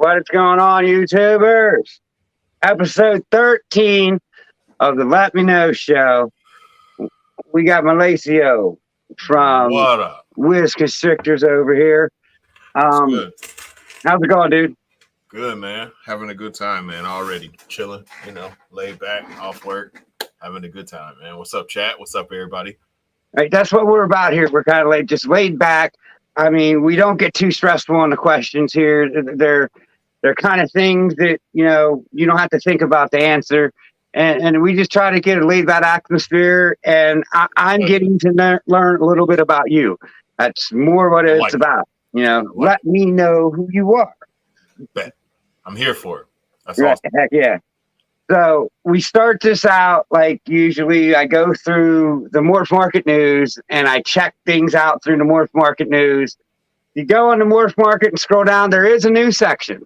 What is going on, YouTubers? Episode 13 of the Let Me Know Show. We got Melacio from What up? Wis Constrictors over here. Good. How's it going, dude? Good, man. Having a good time, man. Already chilling, laid back, off work, having a good time, man. What's up, chat? What's up, everybody? Right, that's what we're about here. We're kind of just laid back. I mean, we don't get too stressful on the questions here. They're kind of things that, you don't have to think about the answer. And we just try to get a laid back atmosphere. And I'm getting to learn a little bit about you. That's more what it's about. Let me know who you are. Bet. I'm here for it. That's right. Awesome. Heck yeah. So we start this out like usually I go through the Morph Market News and I check things out through the Morph Market News. You go on the Morph Market and scroll down, there is a news section.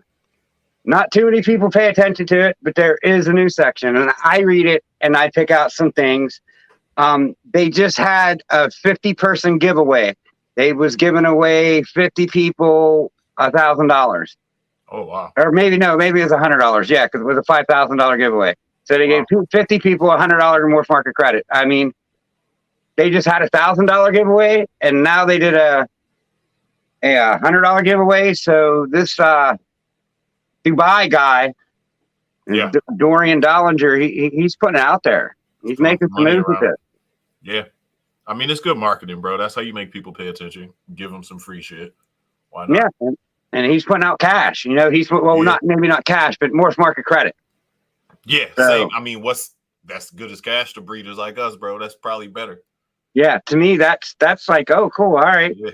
Not too many people pay attention to it, but there is a news section. And I read it and I pick out some things. They just had a 50-person giveaway. They was giving away 50 people $1,000. Oh, wow. Or maybe it was $100. Yeah, because it was a $5,000 giveaway. So they gave 50 people $100 or more market credit. I mean, they just had a $1,000 giveaway, and now they did a $100 giveaway. So this Dubai guy, Dorian Dollinger, he's putting it out there. He's making some moves with it. Yeah. I mean, it's good marketing, bro. That's how you make people pay attention. Give them some free shit. Why not? Yeah. And he's putting out cash. Maybe not cash, but more market credit. Yeah, so, same. I mean, that's good as cash to breeders like us, bro. That's probably better. Yeah, to me, that's like, oh, cool. All right. Yeah,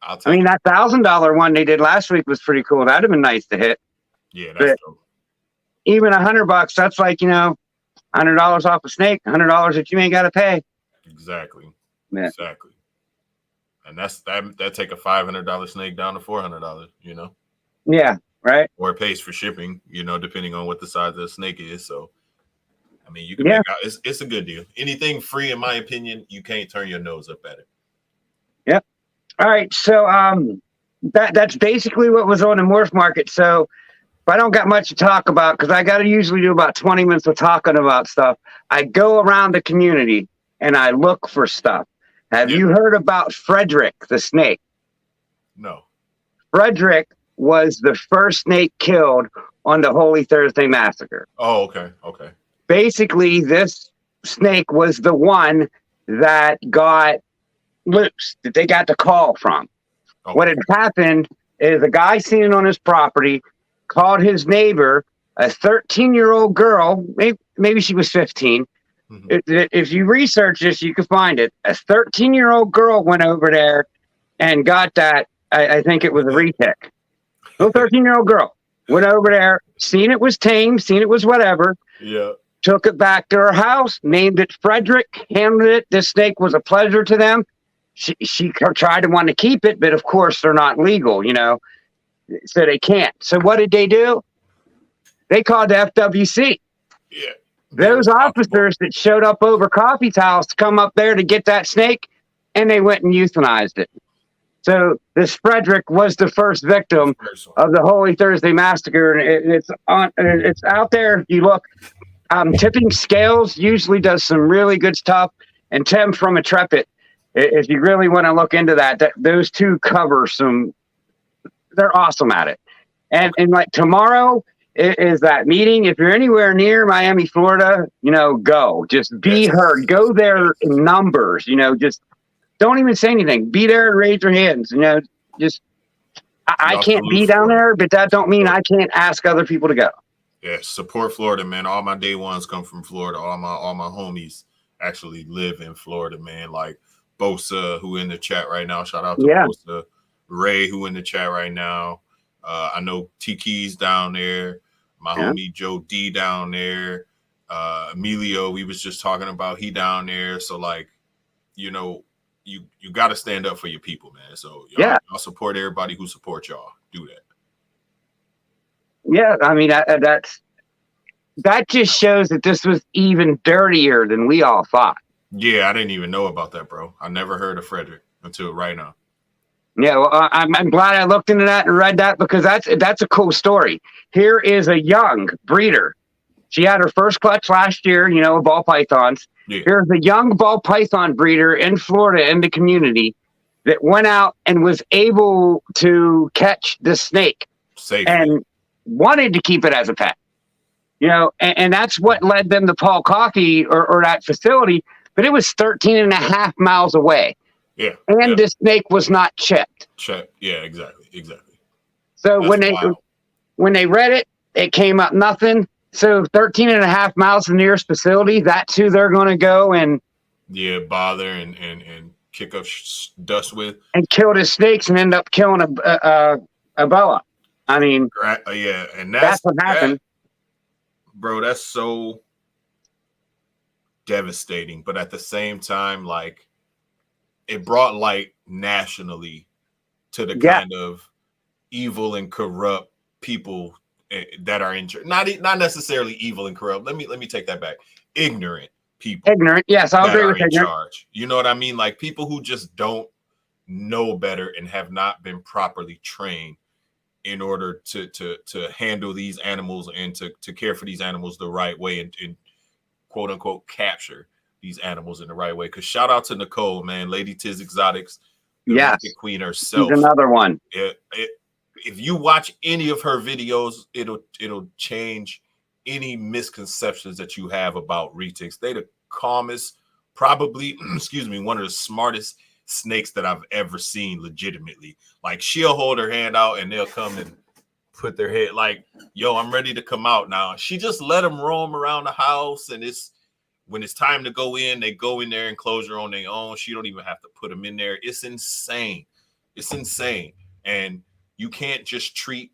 that $1,000 one they did last week was pretty cool. That'd have been nice to hit. Yeah, that's dope. Even $100, that's like $100 off a snake, $100 that you ain't got to pay. Exactly. Yeah. Exactly. And that take a $500 snake down to $400, Yeah, right. Or it pays for shipping, depending on what the size of the snake is. So, I mean, you can make out. It's a good deal. Anything free, in my opinion, you can't turn your nose up at it. Yep. All right. So, that's basically what was on the Morph Market. So, if I don't got much to talk about, because I got to usually do about 20 minutes of talking about stuff, I go around the community and I look for stuff. Have you heard about Frederick the snake? No. Frederick was the first snake killed on the Holy Thursday Massacre. Oh, okay. Okay. Basically, this snake was the one that got loose, that they got the call from. Okay. What had happened is a guy seen it on his property, called his neighbor, a 13-year-old girl, maybe she was 15. If you research this, you can find it. A 13-year-old girl went over there and got that. I think it was a retic. Little 13-year-old girl went over there, seen it was tame, seen it was whatever. Yeah. Took it back to her house, named it Frederick, handled it. This snake was a pleasure to them. She tried to want to keep it, but of course they're not legal, so they can't. So what did they do? They called the FWC. Yeah. Those officers that showed up over coffee towels to come up there to get that snake, and they went and euthanized it. So this Frederick was the first victim of the Holy Thursday Massacre, and it's out there. You look, Tipping Scales usually does some really good stuff, and Tim from Intrepid, if you really want to look into that, those two cover some. They're awesome at it, and like tomorrow is that meeting. If you're anywhere near Miami, Florida, go. Just be heard. Go there in numbers. Just don't even say anything. Be there and raise your hands. Just I can't be down there, but that don't mean I can't ask other people to go. Yeah, support Florida, man. All my day ones come from Florida. All my homies actually live in Florida, man. Like Bosa, who in the chat right now. Shout out to Bosa. Ray, who in the chat right now. I know Tiki's down there. My homie Joe D down there. Emilio, we was just talking about, he down there. So like, you got to stand up for your people, man. So y'all support everybody who supports y'all. Do that. Yeah, I mean that just shows that this was even dirtier than we all thought. Yeah, I didn't even know about that, bro. I never heard of Frederick until right now. Yeah, well, I'm glad I looked into that and read that, because that's a cool story. Here is a young breeder. She had her first clutch last year, ball pythons. Yeah. Here's a young ball python breeder in Florida, in the community, that went out and was able to catch the snake Safely. and wanted to keep it as a pet. And that's what led them to Paul Coffey or that facility, but it was 13 and a half miles away. Yeah. And the snake was not chipped. Yeah, exactly. So That's when they read it, it came up nothing. So 13 and a half miles to the nearest facility, that's who they're going to go and bother and kick up dust with. And kill the snakes and end up killing a boa. I mean, yeah, and that's what happened. Bro, that's so devastating. But at the same time, like, it brought light nationally to the kind of evil and corrupt people that are in charge. Not necessarily evil and corrupt. Let me take that back. Ignorant people. Ignorant, yes, I'll agree with ignorant. Charge. You know what I mean? Like, people who just don't know better and have not been properly trained in order to handle these animals and to care for these animals the right way and quote unquote capture these animals in the right way. Because shout out to Nicole, man, Lady Tiz Exotics, the queen herself. She's another one. If you watch any of her videos, it'll change any misconceptions that you have about retics. They the calmest, probably, one of the smartest snakes that I've ever seen legitimately. Like, she'll hold her hand out and they'll come and put their head like, yo, I'm ready to come out now. She just let them roam around the house, and when it's time to go in, they go in their enclosure on their own. She don't even have to put them in there. It's insane. And you can't just treat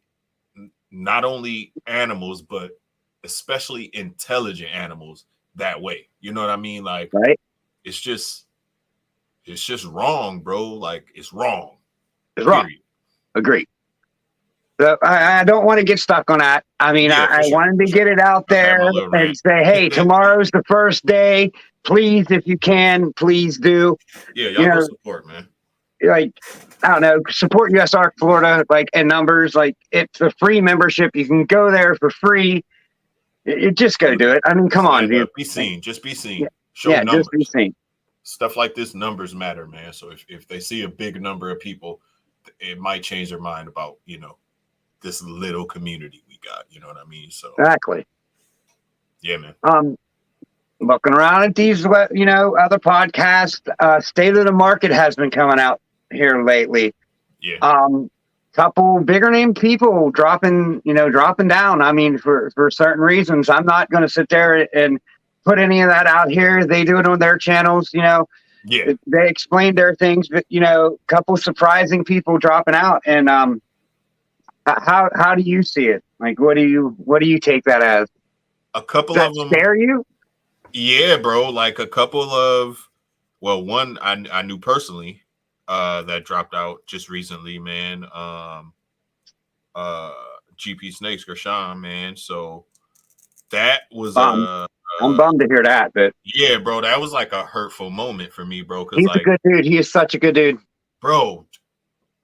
not only animals, but especially intelligent animals that way. You know what I mean? Like, right? It's just wrong, bro. Like, it's wrong. It's wrong. Agreed. So I don't want to get stuck on that. I mean, I wanted to get it out there and say, hey, tomorrow's the first day. Please, if you can, please do. Yeah, y'all go support, man. Like, I don't know, support USARK Florida, like, in numbers. Like, it's a free membership. You can go there for free. You just go do it. I mean, come on, dude. Be seen. Just be seen. Yeah. Show numbers. Just be seen. Stuff like this, numbers matter, man. So if they see a big number of people, it might change their mind about, this little community we got. You know what I mean? So exactly. Yeah, man. Looking around at these, other podcasts, State of the Market has been coming out here lately. Yeah. Couple bigger name people dropping down. I mean, for certain reasons. I'm not going to sit there and put any of that out here. They do it on their channels. Yeah. They explain their things, but couple surprising people dropping out. And how do you see it? Like, what do you take that as? A couple Does of them scare you? Yeah, bro. Like, a couple of, one I knew personally that dropped out just recently, man. GP Snakes, Gershon, man. So that was I'm bummed to hear that, but yeah, bro, that was like a hurtful moment for me, bro. Because he's a good dude. He is such a good dude, bro.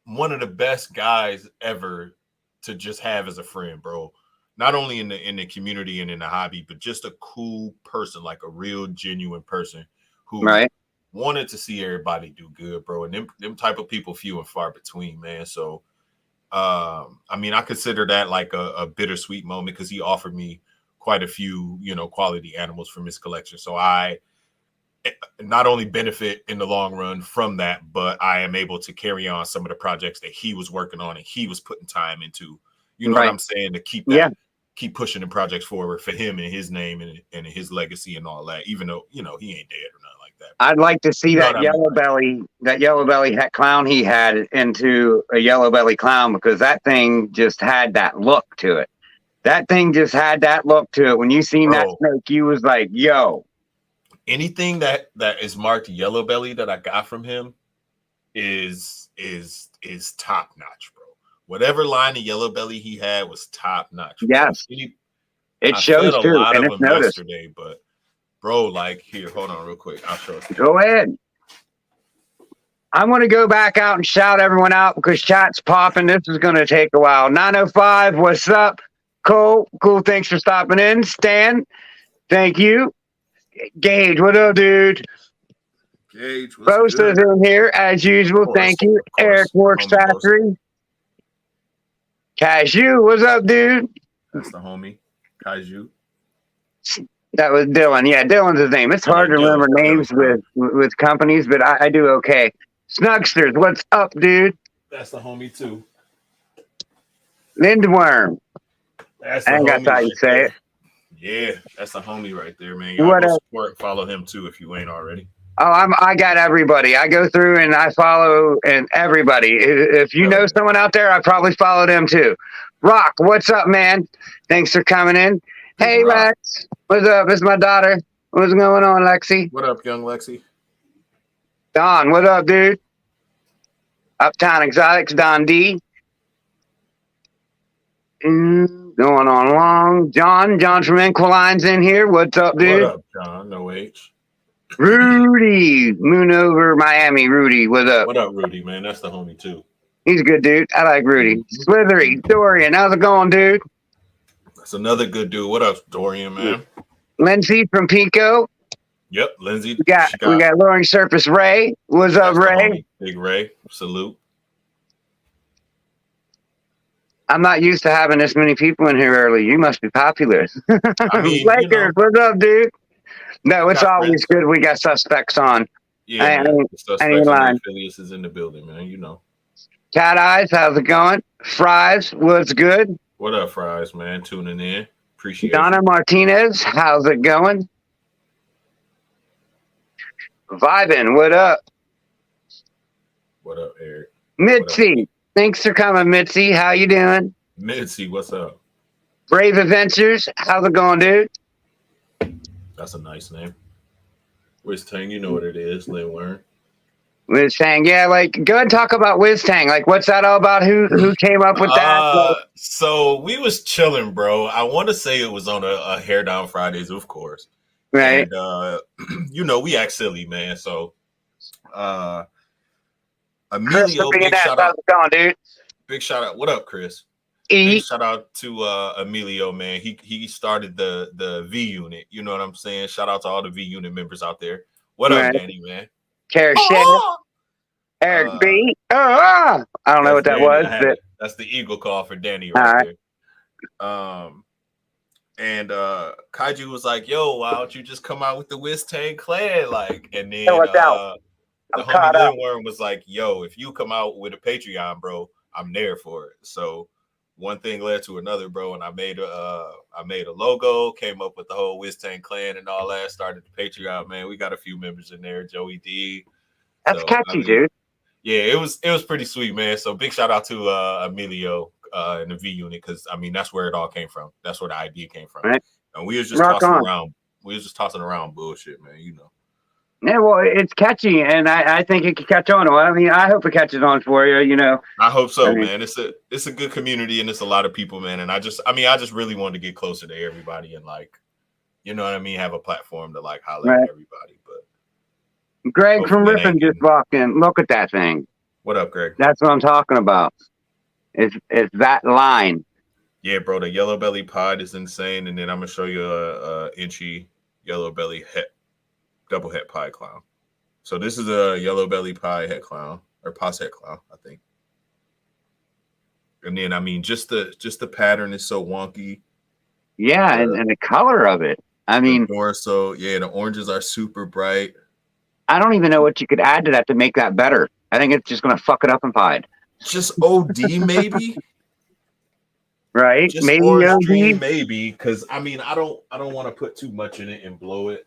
One of the best guys ever to just have as a friend, bro. Not only in the community and in the hobby, but just a cool person, like a real genuine person who wanted to see everybody do good, bro. And them type of people few and far between, man. So I mean, I consider that like a bittersweet moment because he offered me quite a few, quality animals from his collection. So I not only benefit in the long run from that, but I am able to carry on some of the projects that he was working on and he was putting time into. You know what I'm saying? To keep that, keep pushing the projects forward for him and his name and his legacy and all that, even though, he ain't dead or nothing like that. I'd like to see that yellow belly clown he had into a yellow belly clown, because that thing just had that look to it. That thing just had that look to it. When you seen that snake, you was like, yo. Anything that is marked yellow belly that I got from him is top notch, bro. Whatever line of yellow belly he had was top notch. Yes, it shows too, and it's noticed. Yesterday, but bro, like, here, hold on real quick. I'll show you. Go ahead. I'm going to go back out and shout everyone out because chat's popping. This is going to take a while. 905, what's up? Cool, thanks for stopping in. Stan, thank you. Gage, what up, dude? Gage, what's Bosa's good? in here as usual. Thank you. Eric Works Factory. Cashew, what's up, dude? That's the homie. Kaiju. That was Dylan. Yeah, Dylan's his name. It's hard to remember names with companies, but I do okay. Snugsters, what's up, dude? That's the homie too. Lindworm. That's the I think homie that's how you right say there. it. Yeah, that's the homie right there, man. Y'all go support and follow him too if you ain't already. Oh, I got everybody. I go through and I follow and everybody. If you know someone out there, I probably follow them too. Rock, what's up, man? Thanks for coming in. Hey, Lex, what's up? It's my daughter. What's going on, Lexi? What up, young Lexi? Don, what up, dude? Uptown Exotics, Don D. Going on long. John from Inquiline's in here. What's up, dude? What up, John? No H. Rudy, Moon over Miami. Rudy, what's up? What up, Rudy, man? That's the homie too. He's a good dude. I like Rudy. Slithery, Dorian, how's it going, dude? That's another good dude. What up, Dorian, man? Lindsay from Pico. Yep, Lindsay. We got Lowering Surface Ray. What's up, Ray? Big Ray. Salute. I'm not used to having this many people in here early. You must be popular. I mean, Lakers, what's up, dude? No, it's always good. We got suspects on. Yeah, man. The suspects and affiliates is in the building, man. You know. Cat Eyes, how's it going? Fries, what's good? What up, Fries, man? Tuning in. Appreciate it. Donna Martinez, how's it going? Vibin, what up? What up, Eric? Mitzi, thanks for coming, Mitzi. How you doing? Mitzi, what's up? Brave Adventures, how's it going, dude? That's a nice name. Wis Tang, you know what it is, Lin Wern. Wiz Tang, yeah, like go ahead and talk about Wiz Tang. Like, what's that all about? Who came up with that? So we was chilling, bro. I want to say it was on a Hair Down Fridays, of course. Right. And you know, we act silly, man. So Emilio, big shout out. Going, dude? Big shout out. What up, Chris? Big shout out to Emilio, man. He started the V unit. You know what I'm saying? Shout out to all the V unit members out there. What up, Danny, man? Eric B. I don't know what that was. But... That's the eagle call for Danny right there. And Kaiju was like, "Yo, why don't you just come out with the Wis Tang clan?" Like, and then the homie Lindworm was like, "Yo, if you come out with a Patreon, bro, I'm there for it." So one thing led to another, bro, and I made a logo, came up with the whole Wis Tang clan and all that. Started the Patreon, man. We got a few members in there, Joey D. That's catchy, dude. Yeah, it was pretty sweet, man. So big shout out to Emilio and the V unit, because I mean that's where it all came from. That's where the idea came from. Right. And we was just tossing around. We was just tossing around bullshit, man. You know. Yeah, well, it's catchy, and I think it could catch on. Well, I mean, I hope it catches on for you. You know. I hope so, man. It's a good community, and it's a lot of people, man. And I just really wanted to get closer to everybody, and like, you know what I mean, have a platform to like holler at everybody. But Greg from Rippin just walked in. Look at that thing. What up, Greg? That's what I'm talking about. It's that line. Yeah, bro. The yellow belly pod is insane, and then I'm gonna show you a inchy yellow belly double head pie clown. So this is a yellow belly pie head clown or pos head clown, I think. And then I mean, just the pattern is so wonky. Yeah, and the color of it. I mean, the oranges are super bright. I don't even know what you could add to that to make that better. I think it's just gonna fuck it up and pied. Just OD maybe. Right? Just maybe orange dream, maybe, because I mean I don't want to put too much in it and blow it.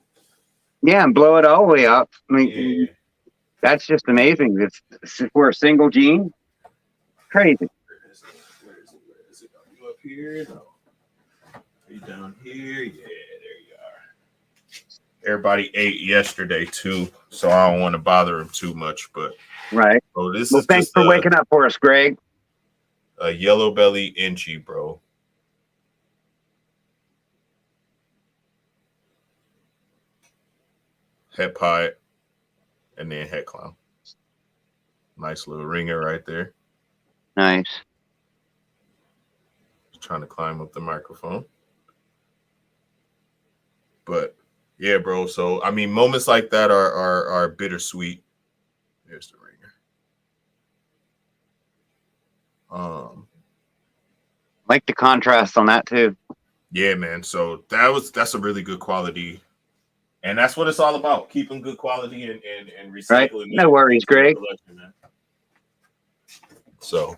Yeah, and blow it all the way up. I mean, that's just amazing. It's for a single gene. Crazy. Where is it? Are you up here? No. Are you down here? Yeah, there you are. Everybody ate yesterday too, so I don't want to bother them too much. But thanks for waking up for us, Greg. A yellow belly inchy, bro. Head pie, and then head clown. Nice little ringer right there. Nice. Trying to climb up the microphone. But yeah, bro. So I mean, moments like that are bittersweet. There's the ringer. Like the contrast on that too. Yeah, man. So that's a really good quality. And that's what it's all about. Keeping good quality and recycling. Right. No worries, Greg. Man. So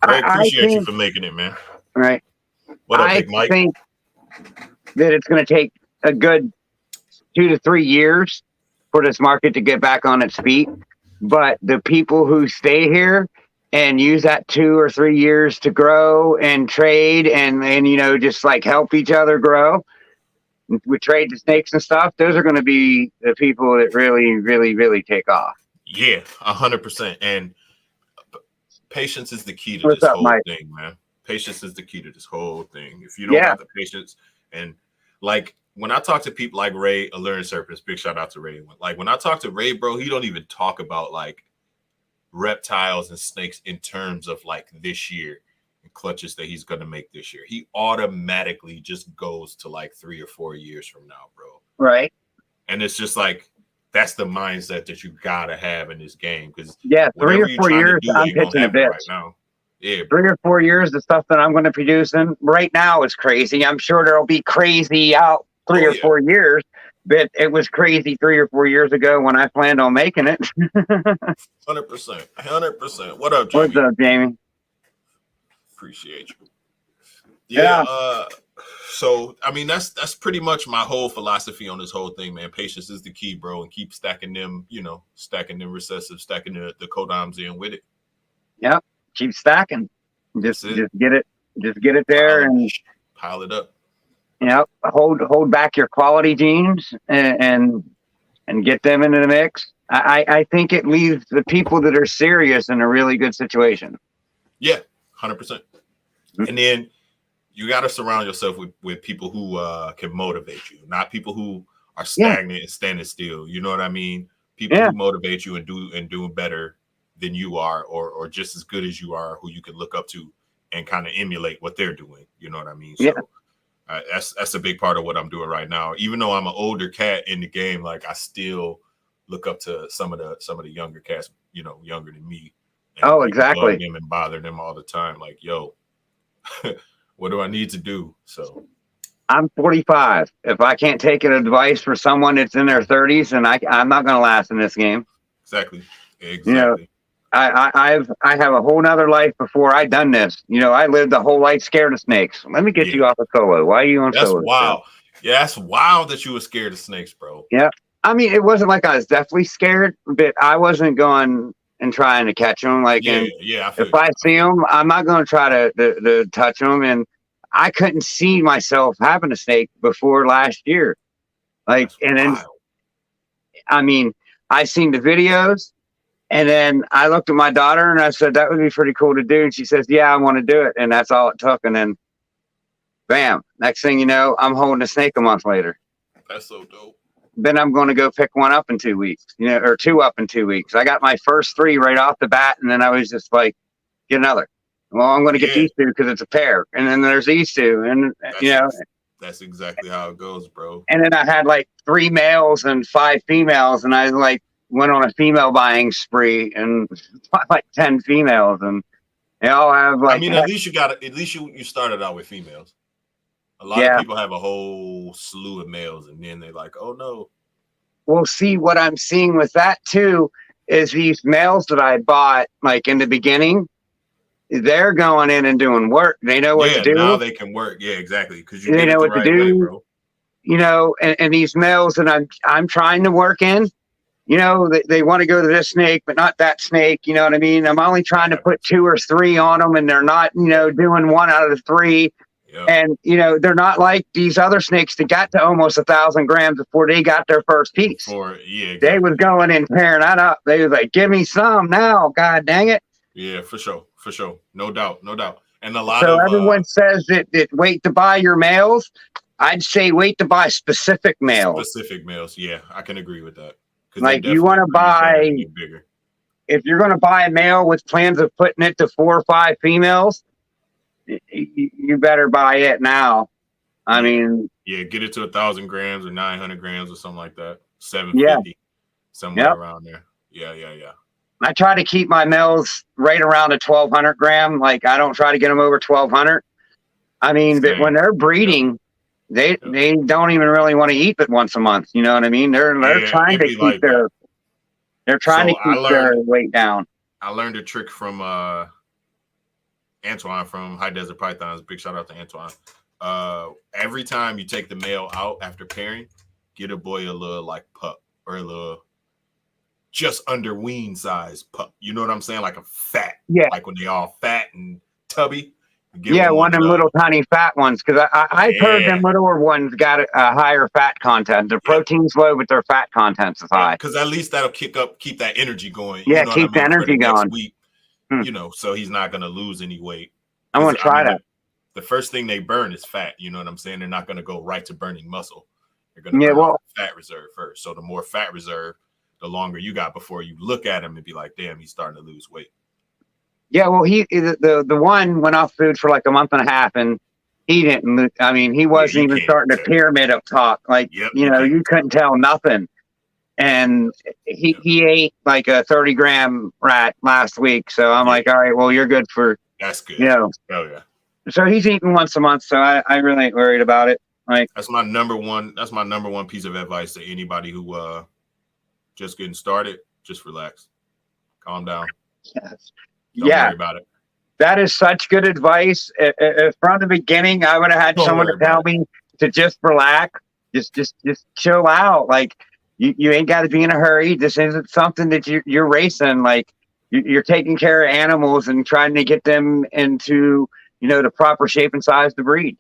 Greg, appreciate you for making it, man. Right. What up, Big Mike? I think that it's going to take a good 2 to 3 years for this market to get back on its feet. But the people who stay here and use that 2 or 3 years to grow and trade and just like help each other grow, we trade the snakes and stuff, those are going to be the people that really, really, really take off. Yeah, 100%. And patience is the key to this whole thing, man. Patience is the key to this whole thing. If you don't have the patience, and like when I talk to people like Ray, Alluring Serpents, big shout out to Ray. Like when I talk to Ray, bro, he don't even talk about like reptiles and snakes in terms of like this year and clutches that he's going to make this year. He automatically just goes to like 3 or 4 years from now, bro. Right. And it's just like, that's the mindset that you gotta have in this game. Because 3 or 4 years, I'm pitching a bit right now. Yeah, 3 or 4 years, the stuff that I'm going to produce in right now is crazy. I'm sure there'll be crazy out 3 or 4 years, but it was crazy 3 or 4 years ago when I planned on making it. 100%. What up, Jamie? What's up, Jamie? Appreciate you. Yeah. So I mean, that's pretty much my whole philosophy on this whole thing, man. Patience is the key, bro, and keep stacking them, stacking them recessive, stacking the codoms in with it. Yep. Keep stacking. Just get it there and pile it up. Hold back your quality genes and get them into the mix. I think it leaves the people that are serious in a really good situation. Yeah, 100%. And then you got to surround yourself with people who can motivate you, not people who are stagnant and standing still. You know what I mean? People who motivate you and doing better than you are, or just as good as you are, who you can look up to and kind of emulate what they're doing. You know what I mean? So that's a big part of what I'm doing right now. Even though I'm an older cat in the game, like I still look up to some of the younger cats, younger than me. And exactly. Love them and bother them all the time. Like, yo, what do I need to do? So I'm 45. If I can't take an advice for someone that's in their 30s, and I'm not going to last in this game. Exactly. I have a whole nother life before I done this. I lived a whole life scared of snakes. Let me get you off of solo. Why are you on solo? That's wild. Yeah, that's wild that you were scared of snakes, bro. Yeah. I mean, it wasn't like I was definitely scared, but I wasn't going and trying to catch them. Like, if I see them, I'm not going to try to touch them. And I couldn't see myself having a snake before last year. Like, and then, I mean, I seen the videos. And then I looked at my daughter and I said, that would be pretty cool to do. And she says, yeah, I want to do it. And that's all it took. And then, bam, next thing you know, I'm holding a snake a month later. That's so dope. Then I'm going to go pick one up in 2 weeks, or 2 up in 2 weeks. I got my first 3 right off the bat. And then I was just like, get another. Well, I'm going to get these 2 because it's a pair. And then there's these 2. And, that's exactly how it goes, bro. And then I had like 3 males and 5 females. And I went on a female buying spree and bought like 10 females, and they all have like. I mean, at least you started out with females. A lot of people have a whole slew of males, and then they're like, "Oh no." Well, see, what I'm seeing with that too is these males that I bought like in the beginning, they're going in and doing work. They know what to do. Now they can work. Yeah, exactly. Because they know what to do, bro. And these males that I'm trying to work in. They want to go to this snake, but not that snake. You know what I mean? I'm only trying to put 2 or 3 on them, and they're not, doing 1 out of the 3. Yep. And, they're not like these other snakes that got to almost 1,000 grams before they got their first piece. Exactly. They was going and tearing that up. They was like, give me some now. God dang it. Yeah, for sure. No doubt. And everyone says that wait to buy your males. I'd say wait to buy specific males. Yeah, I can agree with that. Like you want to buy, if you're going to buy a male with plans of putting it to 4 or 5 females, you better buy it now. I mean, get it to 1,000 grams or 900 grams or something like that. 750, somewhere around there. Yeah. I try to keep my males right around a 1,200 gram. Like, I don't try to get them over 1,200. I mean, but when they're breeding, they don't even really want to eat but once a month. You know what I mean? They're trying to keep their weight down. I learned a trick from Antoine from High Desert Pythons. Big shout out to Antoine. Every time you take the male out after pairing, get a boy a little like pup or a little just under wean size pup. You know what I'm saying? Like a fat, like when they all fat and tubby. One of them little tiny fat ones, because I've heard them littler ones got a higher fat content. Their protein's low, but their fat content's is high. Because at least that'll keep that energy going. Yeah, keep the energy going. Week, so he's not going to lose any weight. I'm going to try that. The first thing they burn is fat. You know what I'm saying? They're not going to go right to burning muscle. They're going to burn fat reserve first. So the more fat reserve, the longer you got before you look at him and be like, damn, he's starting to lose weight. Yeah, well, the one went off food for like a month and a half, and he didn't. I mean, he wasn't even starting to pyramid up top. Like, you couldn't tell nothing. And he ate like a 30 gram rat last week. So I'm like, all right, well, you're good for. That's good. Oh yeah. So he's eating once a month. So I really ain't worried about it. Like, that's my number one piece of advice to anybody who just getting started. Just relax, calm down. Yes. Don't worry about it. That is such good advice. If from the beginning I would have had someone to tell me to just relax, just chill out. Like, you ain't got to be in a hurry. This isn't something that you're racing. Like, you're taking care of animals and trying to get them into the proper shape and size to breed,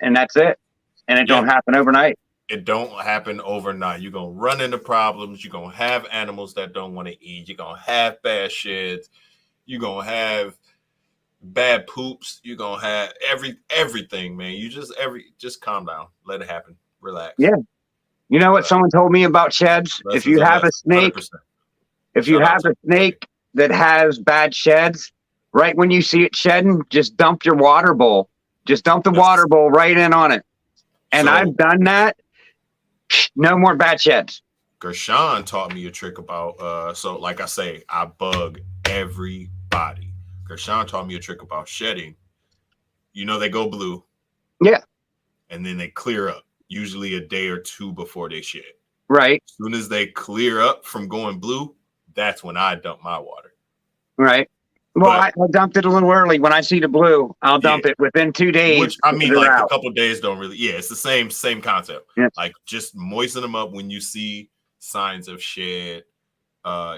and that's it. And it don't happen overnight. It don't happen overnight. You're gonna run into problems. You're gonna have animals that don't want to eat. You're gonna have bad sheds. You're going to have bad poops. You're going to have everything, man. You just calm down. Let it happen. Relax. Yeah. You know what someone told me about sheds? If you have a snake, 100%. That has bad sheds, right when you see it shedding, just dump your water bowl. Just dump the water bowl right in on it. And I've done that. No more bad sheds. Gershon taught me a trick about, so like I say, I bug everybody. Gershon taught me a trick about shedding. They go blue. Yeah. And then they clear up, usually a day or two before they shed. Right. As soon as they clear up from going blue, that's when I dump my water. Right. Well, I dumped it a little early. When I see the blue, I'll dump it within 2 days. Which, I mean, like a couple days don't really. Yeah, it's the same concept. Yeah. Like, just moisten them up when you see signs of shed.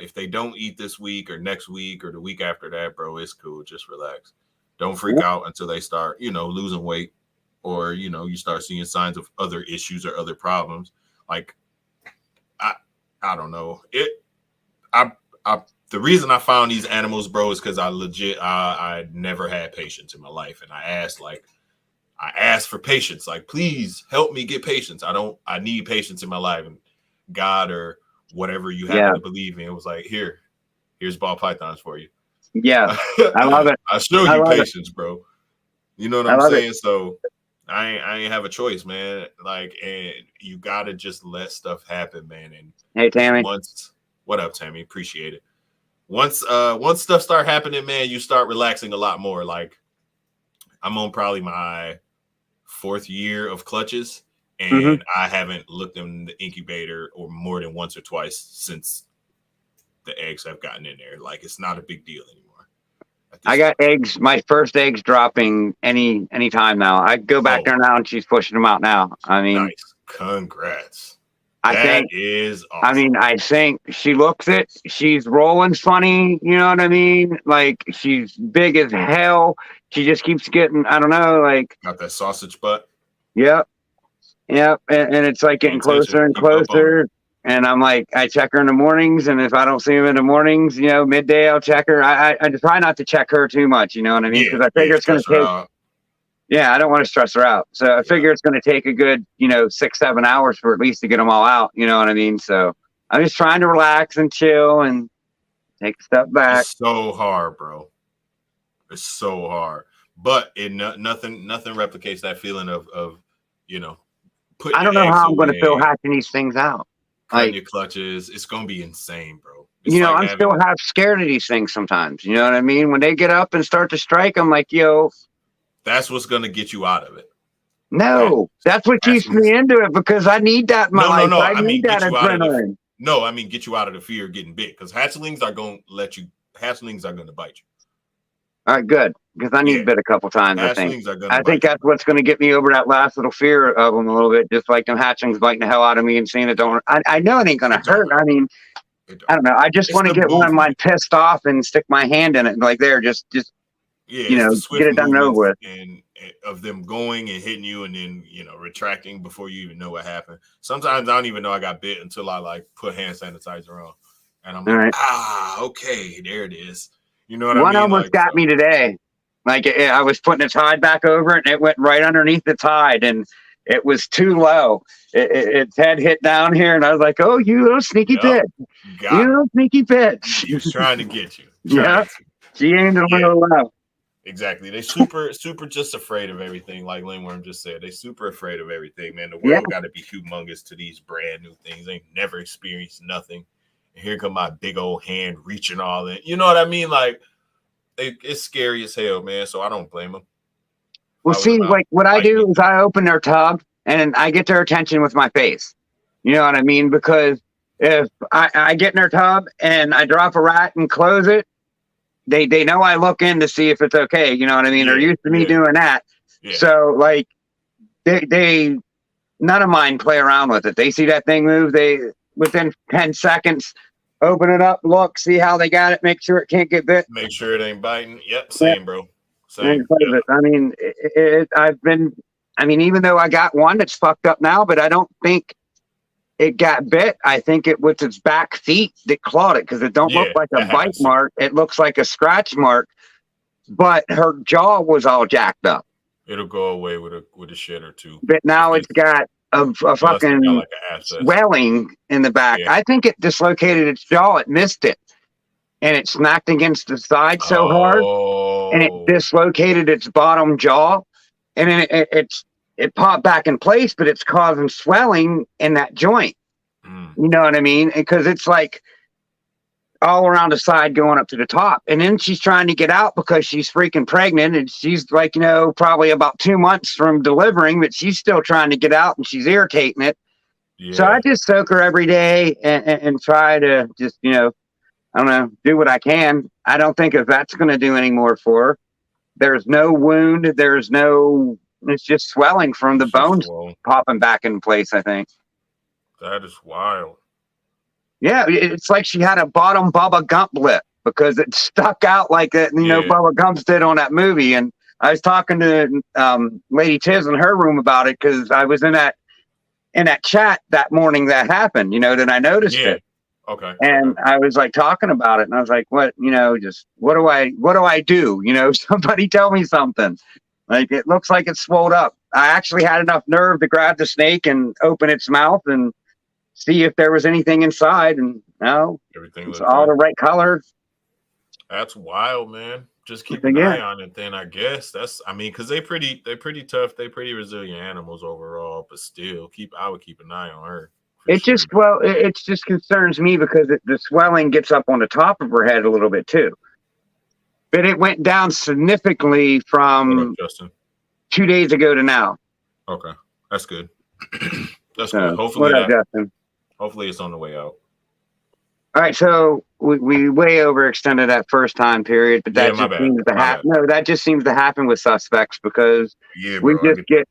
If they don't eat this week or next week or the week after that, bro, it's cool. Just relax. Don't freak out until they start, losing weight, or, you start seeing signs of other issues or other problems. Like, I don't know. The reason I found these animals, bro, is because I never had patience in my life. And I asked for patience. Like, please help me get patience. I need patience in my life. And God or whatever you happen to believe in, it was like, here's ball pythons for you. Yeah, I love it. I show you patience, bro. You know what I'm saying? So I ain't have a choice, man. Like, and you gotta just let stuff happen, man. And hey, Tammy. What up, Tammy? Appreciate it. Once stuff start happening, man, you start relaxing a lot more. Like, I'm on probably my 4th year of clutches. And I haven't looked in the incubator or more than once or twice since the eggs have gotten in there. Like, it's not a big deal anymore. I got eggs. My first eggs dropping any time now. I go back there now, and she's pushing them out now. I mean, nice. Congrats. That is awesome. I mean, I think she looks it. She's rolling funny. You know what I mean? Like, she's big as hell. She just keeps getting, I don't know, like. Got that sausage butt. Yep. And it's like getting closer and closer. And I'm like, I check her in the mornings. And if I don't see her in the mornings, midday, I'll check her. I try not to check her too much. You know what I mean? Because I figure it's going to take. Yeah, I don't want to stress her out. So I figure it's going to take a good, 6-7 hours for at least to get them all out. You know what I mean? So I'm just trying to relax and chill and Take a step back. It's so hard, bro. It's so hard. But nothing replicates that feeling of putting I your don't know eggs how I'm going to feel away, hatching these things out. cutting Like, your clutches. It's gonna be insane, bro. It's I'm like still having. half scared of these things sometimes. You know what I mean? When they get up and start to strike, I'm like, yo, That's what's gonna get you out of it. no, that's what keeps me into it because I need that in my life. No. I I need mean, that get you out of the. adrenaline. No, I mean, get you out of the fear of getting bit because hatchlings are gonna let you. Hatchlings are gonna bite you. All right, good. Because I need bit a couple times, I think. Hatchlings are gonna I think bite you. that's what's going to get me over that last little fear of them a little bit, just like them hatchlings biting the hell out of me and seeing it don't. I know it ain't going to hurt. I mean, I don't know. I just want to get one of mine pissed off and stick my hand in it, and like there, just it's the swift get it done and over with. And of them going and hitting you, and then retracting before you even know what happened. Sometimes I don't even know I got bit until I like put hand sanitizer on, and I'm like, okay, there it is. You know what I mean? One almost got me today. Like I was putting its hide back over it, and it went right underneath its hide, and it was too low. Its head hit down here, and I was like, "Oh, you little sneaky bitch! You little sneaky bitch!" He was trying to get you. Yeah, she aimed a little low. Exactly. They super just afraid of everything. Like Lindworm just said, they super afraid of everything, man. The world got to be humongous to these brand new things. They ain't never experienced nothing. And here come my big old hand reaching all in. You know what I mean? Like it's scary as hell, man. So I don't blame them. Well, see, like what I do is I open their tub and I get their attention with my face. You know what I mean? Because if I get in their tub and I drop a rat and close it, they know I look in to see if it's okay. You know what I mean? They're used to me doing that. Yeah. So like they none of mine play around with it. They see that thing move. They within 10 seconds open it up, look, see how they got it, make sure it can't get bit. Make sure it ain't biting. Yep, same, bro. Same. Yep. I mean, even though I got one that's fucked up now, but I don't think it got bit. I think it was its back feet that clawed it because it don't look like a bite mark. It looks like a scratch mark, but her jaw was all jacked up. It'll go away with a shit or two. But now it's got a fucking like swelling in the back. Yeah. I think it dislocated its jaw. It missed it. And it smacked against the side so hard. And it dislocated its bottom jaw. And then it popped back in place, but it's causing swelling in that joint. You know what I mean? Because it's like all around the side going up to the top. And then she's trying to get out because she's freaking pregnant. And she's like, probably about 2 months from delivering, but she's still trying to get out and she's irritating it. Yeah. So I just soak her every day and try to just, I don't know, do what I can. I don't think if that's going to do any more for her. There's no wound. It's just swelling from the bones popping back in place, I think. That is wild. Yeah, it's like she had a bottom Bubba Gump lip because it stuck out like that, Bubba Gump did on that movie. And I was talking to Lady Tiz in her room about it because I was in that chat that morning that happened, that I noticed it. Okay. And I was like talking about it, and I was like, "What? Just what do I do? Somebody tell me something." Like it looks like it's swelled up. I actually had enough nerve to grab the snake and open its mouth and see if there was anything inside, and no, everything was all the right color. That's wild, man. Just keep an eye on it, then I guess because they're pretty tough. They're pretty resilient animals overall, but still, I would keep an eye on her. It just concerns me because the swelling gets up on the top of her head a little bit too. But it went down significantly from 2 days ago to now. Okay, that's good. That's good. Hopefully it's on the way out. All right, so we way overextended that first time period, but that just seems to happen. No, that just seems to happen with suspects because we just get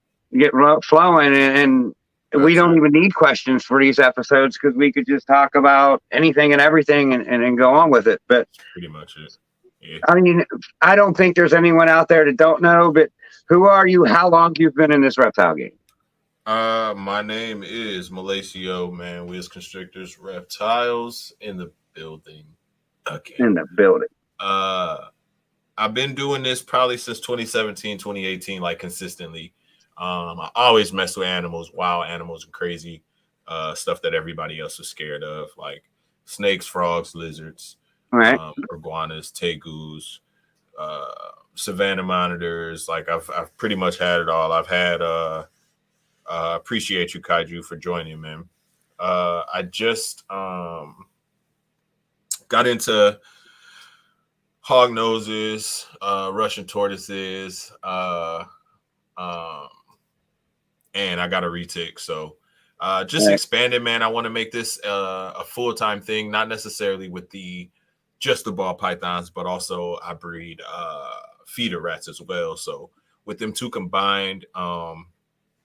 flowing and we don't even need questions for these episodes because we could just talk about anything and everything and go on with it. But that's pretty much it. Yeah. I mean, I don't think there's anyone out there that don't know, but who are you? How long you've been in this reptile game? My name is Melacio, man. Wis Constrictors Reptiles in the building. Okay. In the building. I've been doing this probably since 2017, 2018, like consistently. I always mess with animals, wild animals, and crazy stuff that everybody else is scared of, like snakes, frogs, lizards. Right. iguanas, tegus, savanna monitors. Like I've pretty much had it all. I've had appreciate you, Kaiju, for joining, man. I just got into hog noses, Russian tortoises, and I got a retic. So just expanded, man. I want to make this a full-time thing, not necessarily with just the ball pythons, but also I breed feeder rats as well. So with them two combined,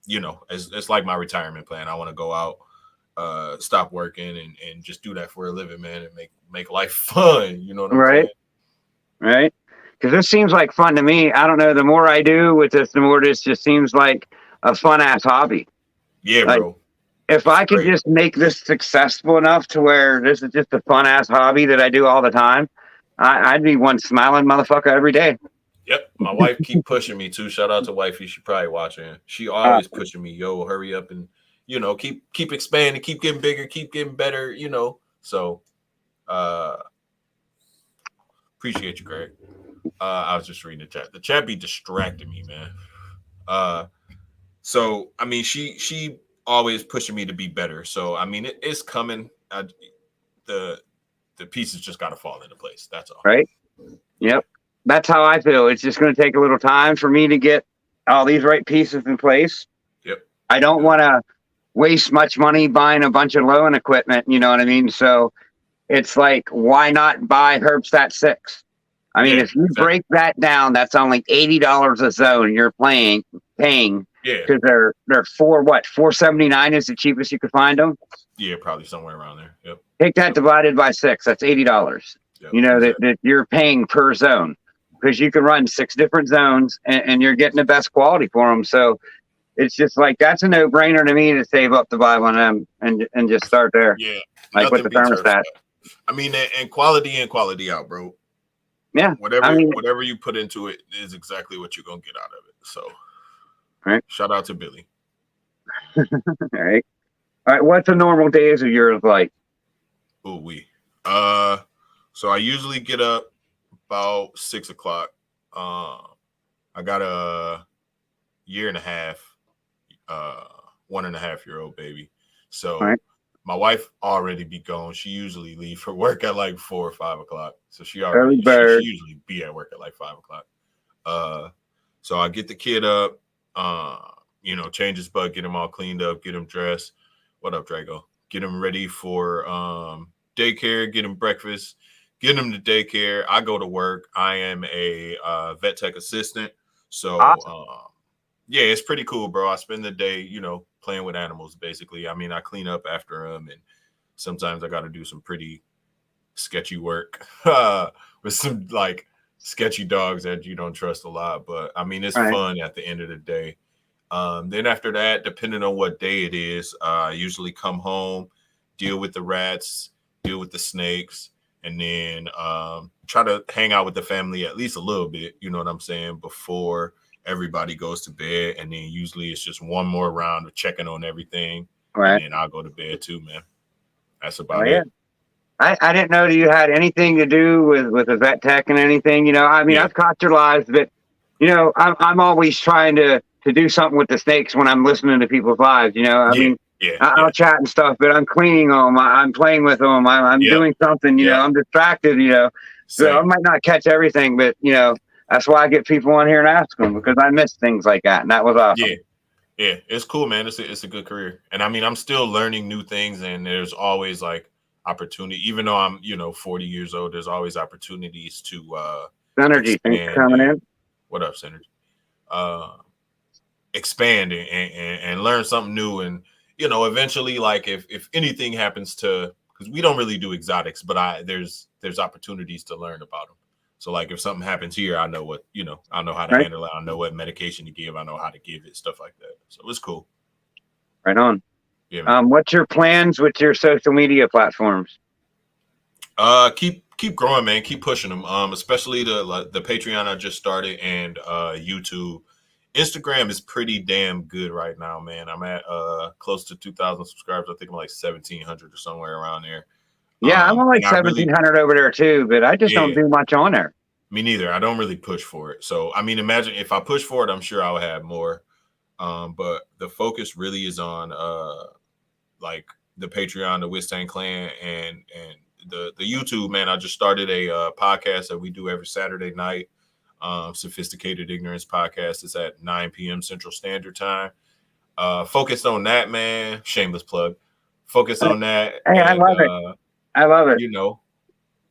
it's like my retirement plan. I want to go out, stop working and just do that for a living, man, and make life fun. You know what I'm saying? Right. Because this seems like fun to me. I don't know. The more I do with this, the more this just seems like a fun ass hobby. Yeah, like, bro. If I could just make this successful enough to where this is just a fun ass hobby that I do all the time, I'd be one smiling motherfucker every day. Yep. My wife keep pushing me too. Shout out to wifey. She probably watching. She always pushing me, yo, hurry up and, keep expanding, keep getting bigger, keep getting better, So appreciate you, Greg. I was just reading the chat. The chat be distracting me, man. So I mean, she always pushing me to be better. So I mean, it's coming. The pieces just got to fall into place. That's all. Right. Yep. That's how I feel. It's just going to take a little time for me to get all these right pieces in place. Yep. I don't want to waste much money buying a bunch of low-end equipment. You know what I mean? So it's like, why not buy Herbstat 6? I mean, if you break that down, that's only $80 a zone you're paying. Yeah. Because they're $479 is the cheapest you could find them. Yeah, probably somewhere around there. Yep. Take that divided by 6. That's $80. Yep, that you're paying per zone, because you can run 6 different zones and you're getting the best quality for them. So it's just like, that's a no-brainer to me to save up to buy one of them and just start there. Yeah. Like with the thermostat. I mean, and quality in, quality out, bro. Yeah. Whatever you put into it is exactly what you're gonna get out of it. So shout out to Billy. All right. What's a normal days of yours like? So I usually get up about 6 o'clock. I got a 1.5 1.5-year-old baby. So my wife already be gone. She usually leave for work at like 4 or 5 o'clock. So she usually be at work at like 5 o'clock. So I get the kid up, change his butt, get him all cleaned up, get him dressed. What up, Drago? Get him ready for daycare, get him breakfast, get him to daycare. I go to work. I am a vet tech assistant. So awesome. Yeah, it's pretty cool, bro. I spend the day, playing with animals, basically. I mean, I clean up after them, and sometimes I got to do some pretty sketchy work with some like sketchy dogs that you don't trust a lot. But I mean, it's fun at the end of the day. Then after that, depending on what day it is, I usually come home, deal with the rats, deal with the snakes, and then try to hang out with the family at least a little bit, you know what I'm saying, before everybody goes to bed. And then usually it's just one more round of checking on everything. And then I'll go to bed too, man. That's about it. I didn't know that you had anything to do with the vet tech and anything. I mean, I've caught your lives, but I'm always trying to do something with the snakes when I'm listening to people's lives. I'll chat and stuff, but I'm cleaning them. I'm playing with them. I'm doing something. I'm distracted. So I might not catch everything, but that's why I get people on here and ask them, because I miss things like that, and that was awesome. Yeah, it's cool, man. It's a good career, and I mean, I'm still learning new things, and there's always like opportunity. Even though I'm 40 years old, there's always opportunities to Synergy things coming in. What up, Synergy? Expand and learn something new, and eventually, like if anything happens to, because we don't really do exotics, but there's opportunities to learn about them. So like if something happens here, I know what I know how to handle it. I know what medication to give. I know how to give it, stuff like that. So it's cool. Right on. Yeah. What's your plans with your social media platforms? Keep growing, man. Keep pushing them. Especially the Patreon I just started, and YouTube. Instagram is pretty damn good right now, man. I'm at close to 2,000 subscribers. I think I'm like 1,700 or somewhere around there. Yeah, I'm on like And I really, 1,700 over there too, but I just don't yeah, do much on there. me neither. I don't really push for it. So I mean, imagine if I push for it, I'm sure I'll have more. But the focus really is on like the Patreon, the Wis and I clan, and the YouTube. Man, I just started a podcast that we do every Saturday night. Sophisticated Ignorance podcast. It's at 9 p.m. Central Standard Time. Focused on that, man. Shameless plug. Focus on that, Hey, I and love it. I love it. you know,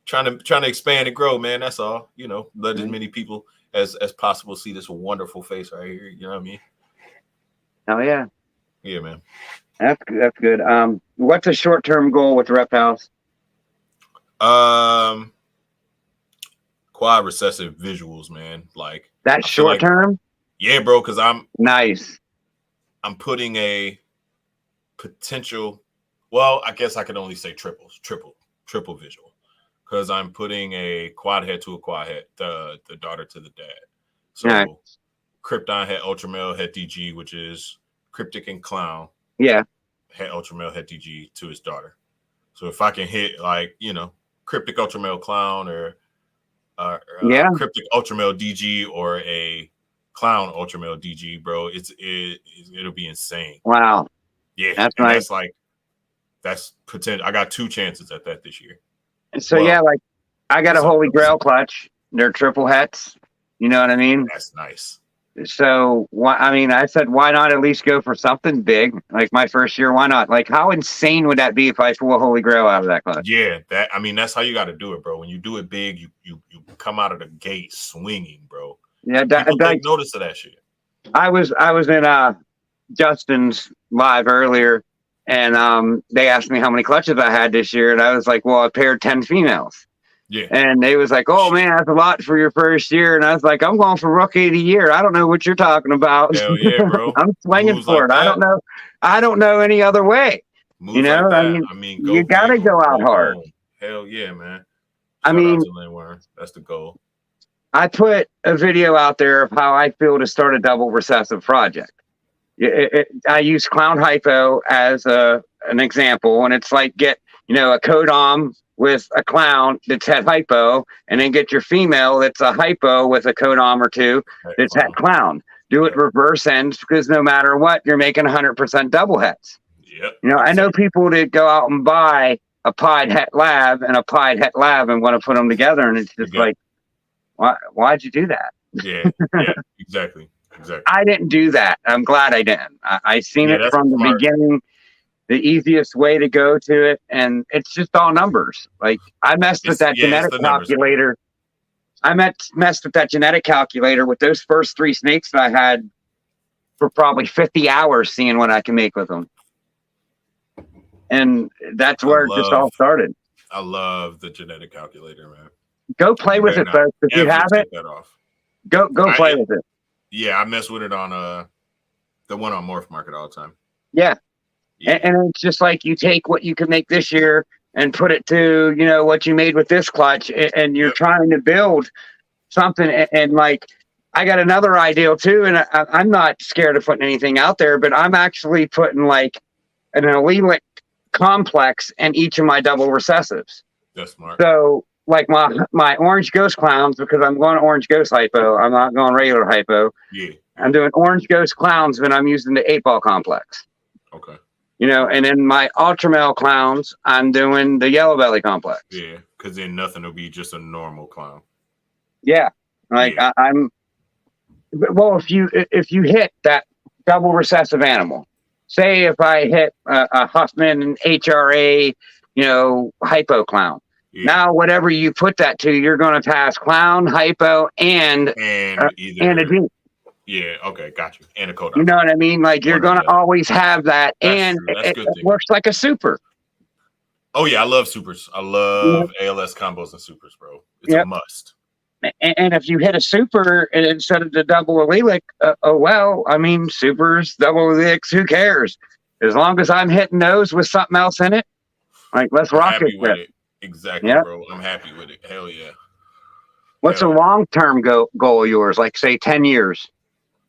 trying to expand and grow, man. That's all. You know, let as many people as possible see this wonderful face right here. You know what I mean? Oh yeah, Yeah, man. that's good. What's a short-term goal with the Reptiles? Quad recessive visuals, man. Like That's I feel like, short-term. yeah, bro. Because I'm Nice. putting a potential. Well, I guess I could only say triple visual, because I'm putting a quad head to a quad head, the daughter to the dad. So Nice. Krypton head ultra male head DG, which is cryptic and clown. Yeah. Head ultra male head DG to his daughter. So if I can hit like, you know, cryptic ultra male clown or Yeah. cryptic ultra male DG or a clown ultra male DG, bro, it'll be insane. Wow. Yeah, That's and nice. that's potential. I got 2 chances at that this year. So yeah, like I got a Holy Grail clutch. They're triple hets. You know what I mean? That's nice. So I said, why not at least go for something big? Like my first year, why not? Like how insane would that be if I pull a Holy Grail out of that clutch? Yeah, that's how you got to do it, bro. When you do it big, you come out of the gate swinging, bro. Yeah, people take notice of that shit. I was in Justin's live earlier, and they asked me how many clutches I had this year, and I was like, well, I paired 10 females. Yeah. And they was like, oh man, that's a lot for your first year. And I was like, I'm going for rookie of the year. I don't know what you're talking about. Hell yeah, bro. I'm swinging Moves for like it. that. I don't know any other way. Moves you know, like that. I mean, you got to go out hard. Home. Hell yeah, man. Shout out to Lane. That's the goal. I put a video out there of how I feel to start a double recessive project. I use clown hypo as an example, and it's like get a codom with a clown that's had hypo, and then get your female that's a hypo with a codom or two that's had clown. Do it reverse ends, because no matter what, you're making 100% double hets. Yep. I know people that go out and buy a pied het lab and a pied het lab and want to put them together, and it's just like, why'd you do that? Yeah, exactly. I didn't do that. I'm glad I didn't. I seen it from the beginning. The easiest way to go to it, and it's just all numbers. Like I messed with that genetic calculator. I messed with that genetic calculator with those first 3 snakes that I had for probably 50 hours, seeing what I can make with them. And that's where it just all started. I love the genetic calculator, man. Go play with it, folks. If you have it, go play with it. Yeah, I mess with it on the one on Morph Market all the time. Yeah. And it's just like you take what you can make this year and put it to, what you made with this clutch, and you're trying to build something. And like, I got another idea too, and I'm not scared of putting anything out there, but I'm actually putting like an allelic complex in each of my double recessives. That's smart. So like my orange ghost clowns, because I'm going orange ghost hypo. I'm not going regular hypo. Yeah. I'm doing orange ghost clowns, but I'm using the 8-ball complex. Okay. And in my ultra male clowns, I'm doing the yellow belly complex. Yeah, because then nothing will be just a normal clown. Yeah. Like I'm well, if you hit that double recessive animal, say if I hit a Huffman HRA, hypo clown. Yeah. Now, whatever you put that to, you're going to pass clown, hypo, and a gene. Yeah, okay, got you. And a code. You know what I mean? Like you're going to always have that, and it works like a super. Oh yeah, I love supers. I love ALS combos and supers, bro. It's a must. And if you hit a super instead of the double allelic, supers, double allelics, who cares? As long as I'm hitting those with something else in it, like let's rock it. With it. Exactly, bro. I'm happy with it. Hell yeah. What's a long-term goal of yours? Like say 10 years.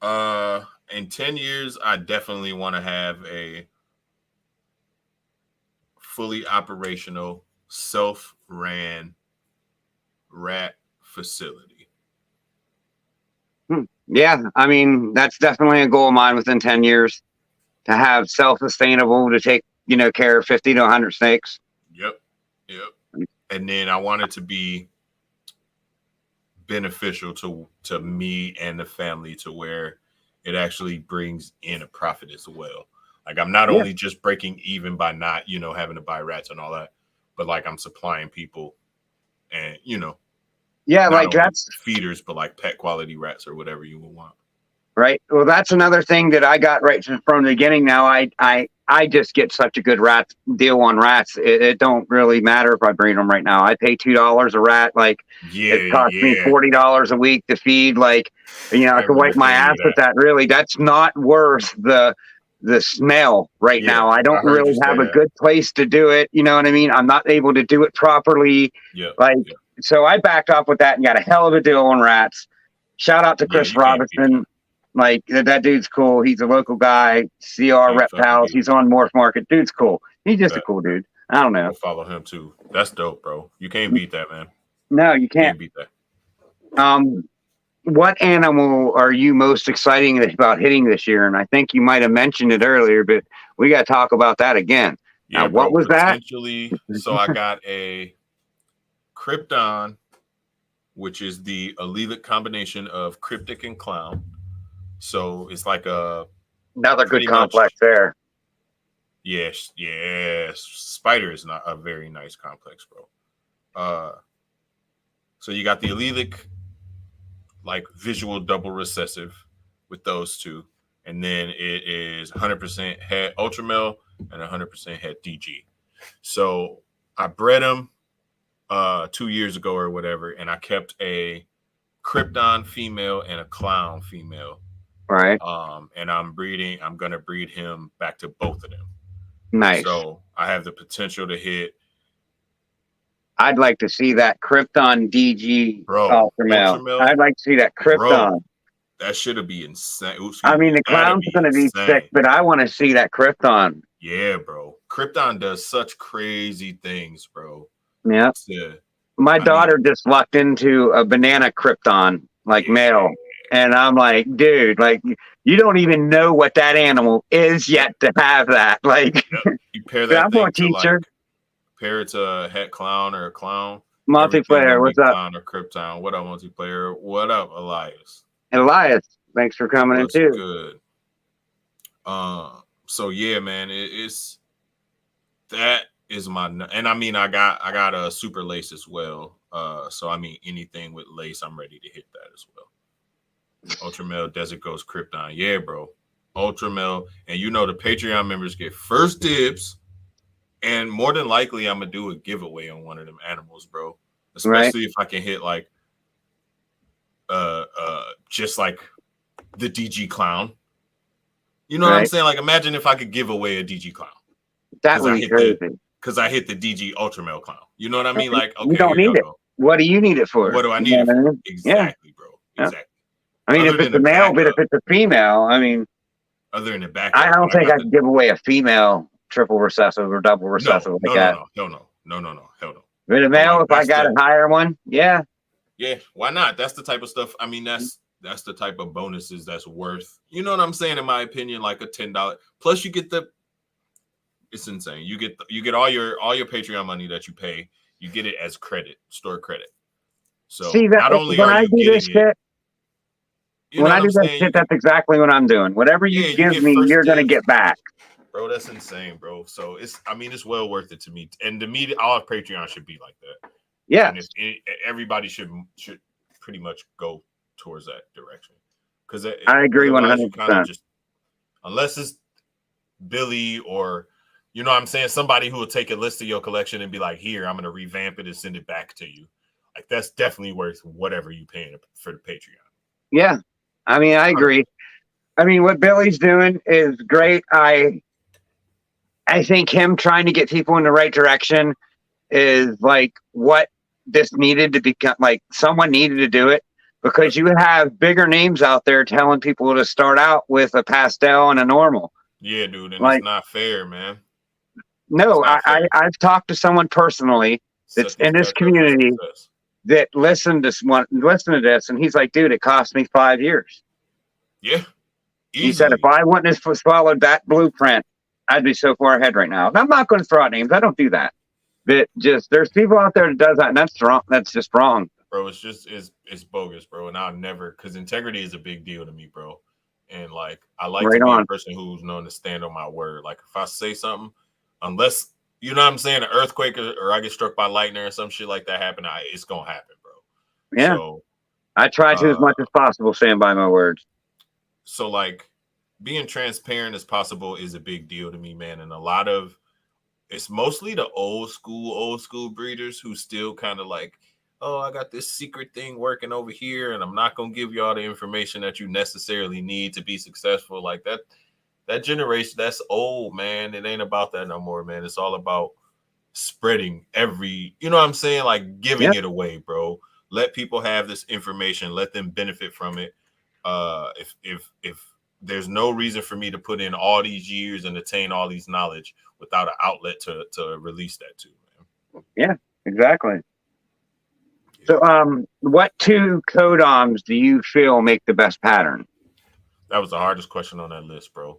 In 10 years, I definitely want to have a fully operational self-ran rat facility. Yeah, I mean, that's definitely a goal of mine within 10 years to have self-sustainable to take, care of 50 to 100 snakes. Yep. And then I want it to be beneficial to me and the family to where it actually brings in a profit as well. Like I'm not only just breaking even by not, having to buy rats and all that, but like I'm supplying people and, like that's feeders, but like pet quality rats or whatever you would want. Right. Well, that's another thing that I got right from the beginning. Now I just get such a good deal on rats. It don't really matter if I breed them right now. I pay $2 a rat. Like it costs me $40 a week to feed. Like, I can wipe my ass with that. Really, that's not worth the smell right now. I don't really have a good place to do it. You know what I mean? I'm not able to do it properly. So I backed off with that and got a hell of a deal on rats. Shout out to Chris Robinson. Like that dude's cool. He's a local guy. CR Reptiles. He's on Morph Market. Dude's cool. He's just a cool dude. I don't know. I'll follow him too. That's dope, bro. You can't beat that, man. No, you can't beat that. What animal are you most excited about hitting this year? And I think you might have mentioned it earlier, but we got to talk about that again. Yeah, now, what was that? So I got a Krypton, which is the allelic combination of cryptic and clown. So it's like another good complex there. Yes. Spider is not a very nice complex, bro. So you got the allelic, like visual double recessive with those two. And then it is 100% head ultramel and 100% head DG. So I bred them 2 years ago or whatever, and I kept a Krypton female and a clown female. Right. And I'm gonna breed him back to both of them. Nice. So I have the potential to hit. I'd like to see that Krypton DG ultramel. I'd like to see that Krypton. Bro, that should be insane. I mean, the clown's gonna be sick, but I want to see that Krypton. Yeah, bro. Krypton does such crazy things, bro. Yeah. My daughter just lucked into a banana Krypton, male. And I'm like, dude, you don't even know what that animal is yet to have that. You pair that. I'm going to teach her. Pair it to a het clown or a clown. Multiplayer, what's up? Clown or Krypton. What up, multiplayer? What up, Elias? Elias, thanks for coming in too. Good. So yeah, man, that is my, and I mean, I got a super lace as well. So I mean, anything with lace, I'm ready to hit that as well. Ultramel, Desert Ghost, Krypton. Yeah, bro. Ultramel. And the Patreon members get first dibs. And more than likely, I'm going to do a giveaway on one of them animals, bro. Especially if I can hit just like the DG clown. You know what I'm saying? Like, imagine if I could give away a DG clown. That would be crazy. Because I hit the DG Ultramel clown. You know what I mean? Like, okay, you don't need it. What do you need it for? What do I need it for? Exactly, bro. Exactly. I mean, if it's a male, but if it's a female, I mean, other than the back, I don't think I can give away a female triple recessive or double recessive no, that. Hell no. But a male, if I got a higher one, yeah, why not? That's the type of stuff. I mean, that's the type of bonuses that's worth. You know what I'm saying? In my opinion, like a $10. Plus, you get it's insane. You get all your Patreon money that you pay. You get it as credit, store credit. So see that not only when are I you do getting this shit. When I do that shit, that's exactly what I'm doing. Whatever you give me, you're going to get back. Bro, that's insane, bro. So it's well worth it to me. And to me, all of Patreon should be like that. Yeah. And everybody should pretty much go towards that direction. Because I agree 100%. Unless it's Billy or, you know what I'm saying, somebody who will take a list of your collection and be like, here, I'm going to revamp it and send it back to you. Like, that's definitely worth whatever you paying for the Patreon. Yeah. I mean, I agree. I mean, what Billy's doing is great. I think him trying to get people in the right direction is like what this needed to become. Like, someone needed to do it because you have bigger names out there telling people to start out with a pastel and a normal. Yeah, dude, and it's not fair, man. No, I've talked to someone personally that's in this community that listened to this, and he's like, dude, it cost me 5 years. Yeah. Easily. He said, if I wouldn't have followed that blueprint, I'd be so far ahead right now. And I'm not going to throw out names. I don't do that. But just there's people out there that does that, and that's wrong. That's just wrong. Bro, it's bogus, bro. And I'll never, because integrity is a big deal to me, bro. And like, I like to be a person who's known to stand on my word. Like, if I say something, unless, you know what I'm saying, an earthquake or I get struck by lightning or some shit like that happen, it's going to happen, bro. Yeah. So, I try to as much as possible stand by my words. So, like, being transparent as possible is a big deal to me, man. And it's mostly the old school breeders who still kind of like, oh, I got this secret thing working over here, and I'm not going to give you all the information that you necessarily need to be successful. Like that generation, that's old, man. It ain't about that no more, man. It's all about spreading you know what I'm saying? Like giving it away, bro. Let people have this information. Let them benefit from it. If there's no reason for me to put in all these years and attain all these knowledge without an outlet to release that to, man. Yeah, exactly. So, what 2 codoms do you feel make the best pattern? That was the hardest question on that list, bro.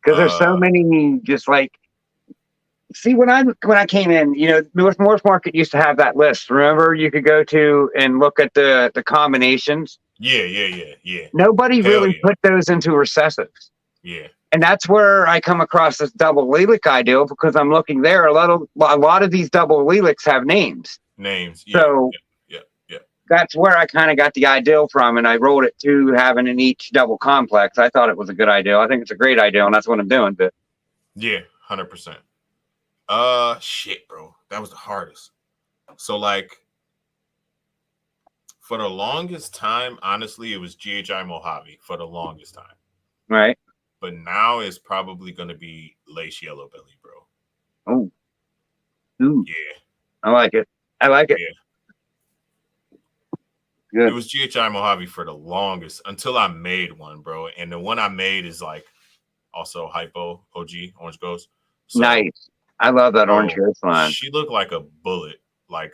Because there's so many. Just like, see, when I came in, you know, North Market used to have that list. Remember, you could go to and look at the combinations. Yeah. Nobody really put those into recessives. Yeah. And that's where I come across this double allelic ideal, because I'm looking there. A lot of these double allelics have names. Yeah. So that's where I kind of got the ideal from, and I rolled it to having in each double complex. I thought it was a good ideal. I think it's a great ideal, and that's what I'm doing. But yeah, 100%. Shit, bro, that was the hardest. So like, for the longest time, honestly, it was GHI Mojave for the longest time. Right. But now it's probably going to be Lace Yellow Belly, bro. Oh. Ooh. Yeah. I like it. Yeah. Good. It was GHI Mojave for the longest until I made one, bro. And the one I made is like also Hypo OG Orange Ghost. So, nice. I love that Orange Ghost line. She looked like a bullet, like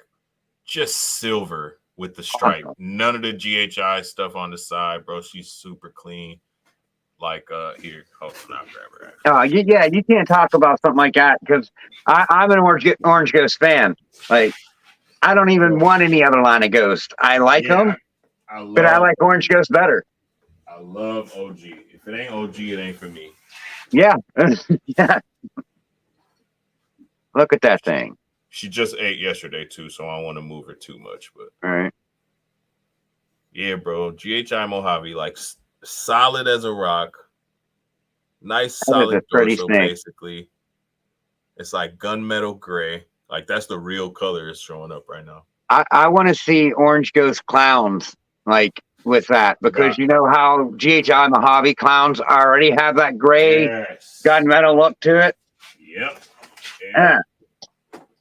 just silver with the stripe. Awesome. None of the GHI stuff on the side, bro. She's super clean. Like here, hold on, I'll grab her. Oh, yeah, you can't talk about something like that because I'm an Orange Ghost fan. Like, I don't even want any other line of Ghost. I like them, but I like Orange Ghost better. I love OG. If it ain't OG, it ain't for me. Yeah. Yeah. Look at that thing. She just ate yesterday too, so I don't want to move her too much. But all right. Yeah, bro. GHI Mojave, like solid as a rock. Nice solid dorsal, basically. It's like gunmetal gray. Like that's the real color is showing up right now. I want to see Orange Ghost clowns like with that, because you know how GHI Mojave clowns already have that gray gunmetal look to it. Yep. Yeah.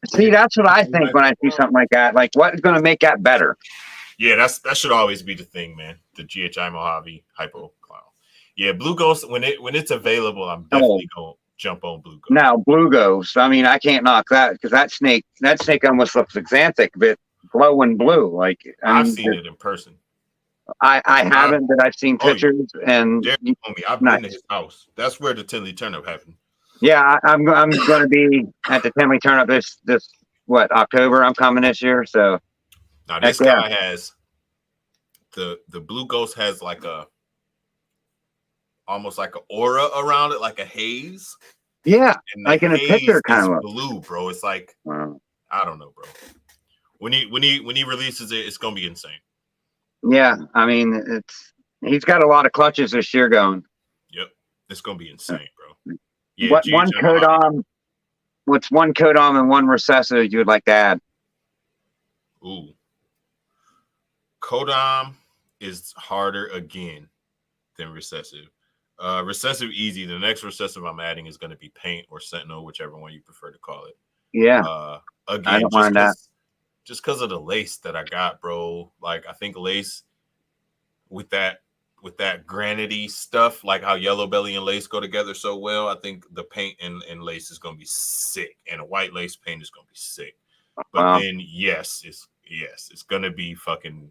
See, that's what I think when I see something like that. Like, what is going to make that better? Yeah, that should always be the thing, man. The GHI Mojave Hypo clown. Yeah, Blue Ghost, when it's available, I'm definitely going to jump on Blue Ghost. Now, Blue Ghost, I mean, I can't knock that, because that snake almost looks xanthic, but glowing blue. Like, I've seen it in person. I haven't, but I've seen pictures. And I've been to his house. That's where the Tinley Turnip happened. Yeah, I'm going to be at the Tinley Turnip this October. I'm coming this year. So now this guy has the Blue Ghost has like almost like an aura around it, like a haze. Yeah, like in a picture kind of blue, bro. It's like I don't know, bro. When he releases it, it's gonna be insane. Yeah, I mean, he's got a lot of clutches this year going. Yep, it's gonna be insane, bro. Yeah, what's one codom and one recessive you would like to add? Ooh, codom is harder again than recessive. Recessive easy. The next recessive I'm adding is going to be paint or sentinel, whichever one you prefer to call it. Yeah. Again, I don't mind that. Just because of the lace that I got, bro. Like, I think lace with that with that granity stuff, like how yellow belly and lace go together so well. I think the paint and lace is gonna be sick, and a white lace paint is gonna be sick. But then it's gonna be fucking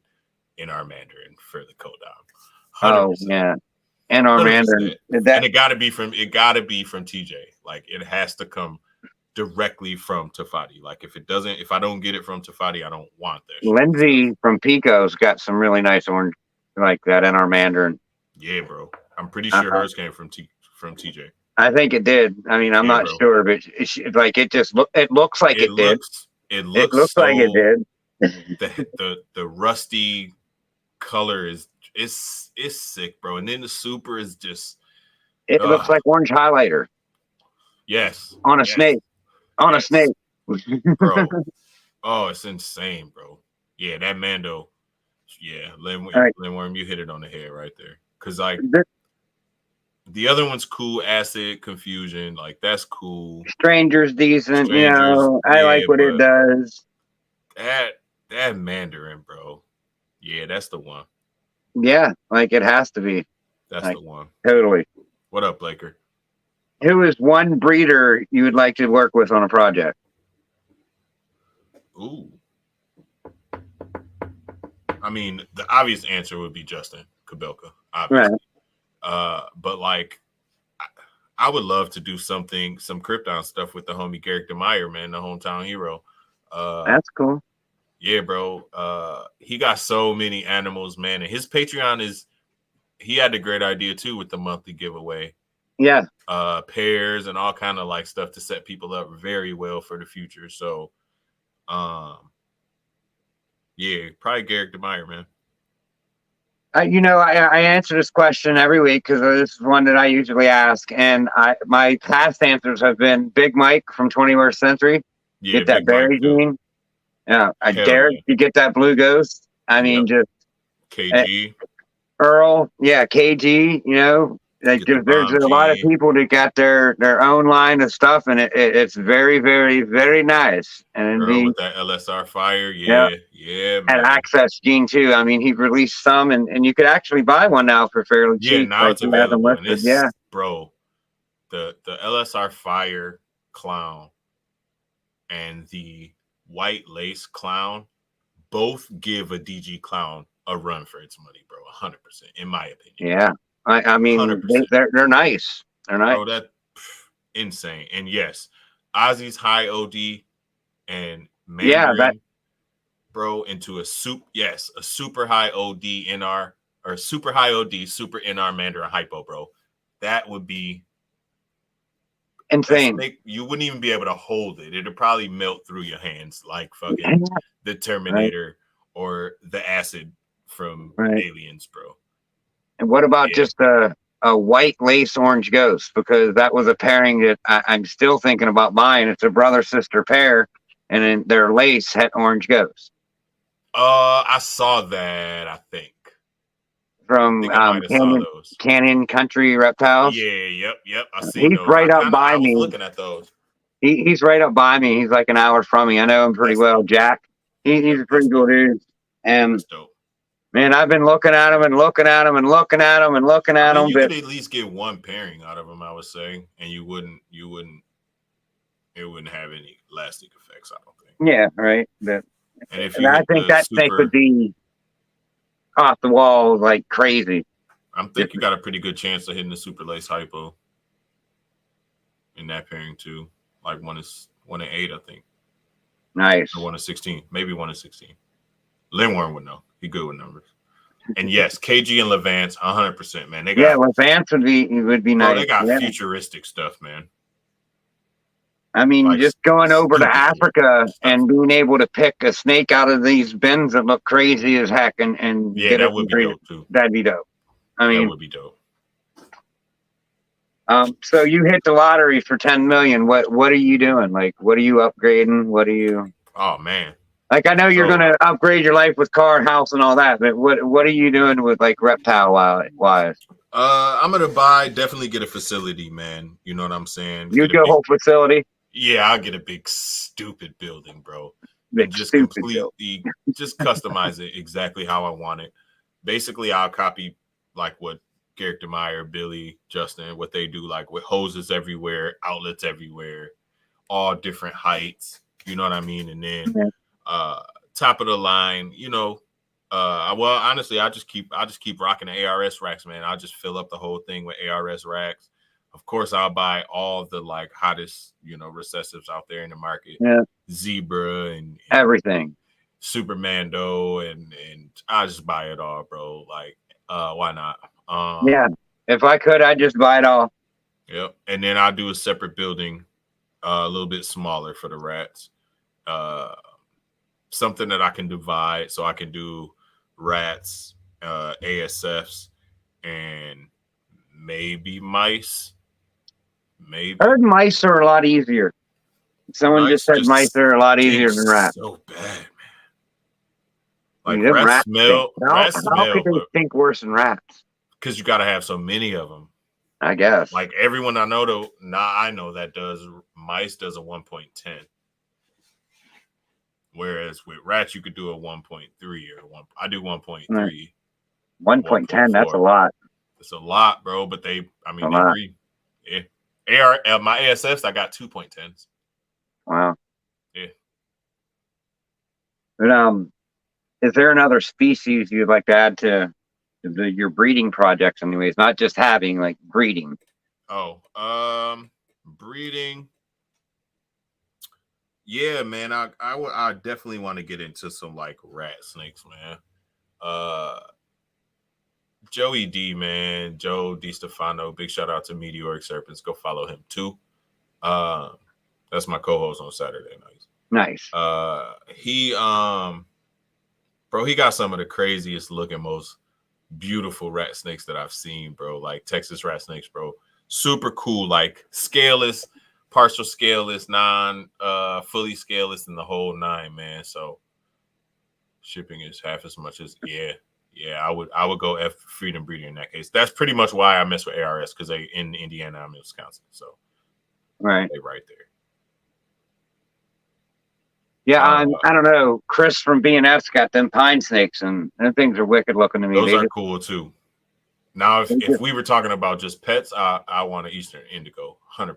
in our Mandarin for the coat down. 100%. Oh yeah, in our 100%. Mandarin. And it gotta be from TJ. Like it has to come directly from Tafati. Like if I don't get it from Tafati, I don't want that. Lindsay from Pico's got some really nice orange like that in our Mandarin. Yeah, bro. I'm pretty sure hers came from TJ. I think it did. I mean, I'm not sure, but it looks like it did. It looks like it did. the rusty color is sick, bro. And then the super is just it looks like orange highlighter. Yes. On a snake. On a snake. Bro. Oh, it's insane, bro. Yeah, that Mando. Yeah, Lindworm, you hit it on the head right there. Because like the other one's cool, Acid, Confusion, like that's cool. Stranger's decent, I like what it does. That Mandarin, bro. Yeah, that's the one. Yeah, like it has to be. That's the one. Totally. What up, Blaker? Who is one breeder you would like to work with on a project? Ooh. I mean, the obvious answer would be Justin Kabelka, obviously. Right. But like, I would love to do some Krypton stuff with the homie Garrick DeMeyer, man, the hometown hero. That's cool. Yeah, bro. He got so many animals, man, and his Patreon he had a great idea too with the monthly giveaway. Yeah. Pairs and all kind of like stuff to set people up very well for the future. So, yeah, probably Garrick DeMeyer, man. I answer this question every week because this is one that I usually ask, and my past answers have been Big Mike from 21st Century. Yeah, get that berry gene. Yeah, Garrick, you get that blue ghost. I mean, just KG, Earl, yeah, KG. Like there's a lot of people that got their own line of stuff, and it's very, very, very nice. And with that LSR fire, yeah, man. And Access Gene too. I mean, he released some, and you could actually buy one now for fairly cheap. Yeah, now it's available. And bro, the LSR fire clown and the white lace clown both give a DG clown a run for its money, bro. 100%, in my opinion. Yeah. I mean, they're nice. They're nice. Bro, that's insane. And yes, Ozzy's high OD and Mandarin, bro, into a super high OD NR or super high OD, super NR Mandarin hypo, bro. That would be insane. You wouldn't even be able to hold it. It'd probably melt through your hands like fucking the Terminator or the acid from Aliens, bro. And what about just a white lace orange ghost? Because that was a pairing that I'm still thinking about buying. It's a brother-sister pair, and then their lace had orange ghost. I saw that, I think. From Canyon Country Reptiles. Yeah, yep. I see those. He's right up by me. I was looking at those. He's right up by me. He's like an hour from me. I know him pretty well, Jack. He's a pretty good dude. And that's dope. Man, I've been looking at him and looking at him and looking at him and looking at him. You could at least get one pairing out of him, I would say, and it wouldn't have any lasting effects, I don't think. Yeah, right. And I think that snake would be off the wall like crazy. I think you got a pretty good chance of hitting the super lace hypo in that pairing too. Like 1-8, I think. Nice. Or 1-16, maybe 1-16. Lindworm would know. He good with numbers. And yes, KG and Levance, 100%, man. They got, Levance would be nice. They got futuristic stuff, man. I mean, like, just going over to Africa and being able to pick a snake out of these bins that look crazy as heck, and that would be dope too. That'd be dope. I mean, that would be dope. So you hit the lottery for 10 million. What are you doing? Like, what are you upgrading? What are you? Oh man. Like, I know you're going to upgrade your life with car, house, and all that, but what are you doing with, like, reptile wise? I'm going to definitely get a facility, man. You know what I'm saying? You get a whole facility? Yeah, I'll get a big, stupid building, bro. Just customize it exactly how I want it. Basically, I'll copy like what Garrick Meyer, Billy, Justin, what they do, like with hoses everywhere, outlets everywhere, all different heights. You know what I mean? And then top of the line, you know, well, honestly, I just keep rocking the ARS racks, man. I'll just fill up the whole thing with ARS racks. Of course, I'll buy all the like hottest, you know, recessives out there in the market. Yeah. Zebra and everything. Supermando and I just buy it all, bro. Like, why not? Yeah. If I could, I'd just buy it all. Yep. And then I'll do a separate building, a little bit smaller for the rats. Something that I can divide, so I can do rats, ASFs, and maybe mice. Maybe. I heard mice are a lot easier. Someone just said mice are a lot easier than rats. So bad, man. Like rats smell. How could they stink worse than rats? Because you got to have so many of them. I guess. Like everyone I know, though, I know that mice does a 1.10. Whereas with rats, you could do a 1.3 or 1. I do 1.3. 1.10, that's a lot. It's a lot, bro. But they agree. Yeah. My ASFs, I got 2.10s. Wow. Yeah. But, is there another species you'd like to add to your breeding projects anyways? Not just having, like breeding. Oh, breeding. Yeah, man. I definitely want to get into some like rat snakes, man. Joey D, man. Joe DiStefano. Big shout out to Meteoric Serpents. Go follow him too. That's my co-host on Saturday nights. Nice. He got some of the craziest looking, most beautiful rat snakes that I've seen, bro. Like Texas rat snakes, bro. Super cool, like scaleless, partial scaleless, fully scaleless, and the whole 9, man. So shipping is half as much as I would go F Freedom Breeder in that case. That's pretty much why I mess with ARS, because they in Indiana, I'm in Wisconsin, so right, they right there. Yeah, I don't know. Chris from B&F's got them pine snakes, and them things are wicked looking to me. Those are cool too. Now, if we were talking about just pets, I want an Eastern Indigo, 100%.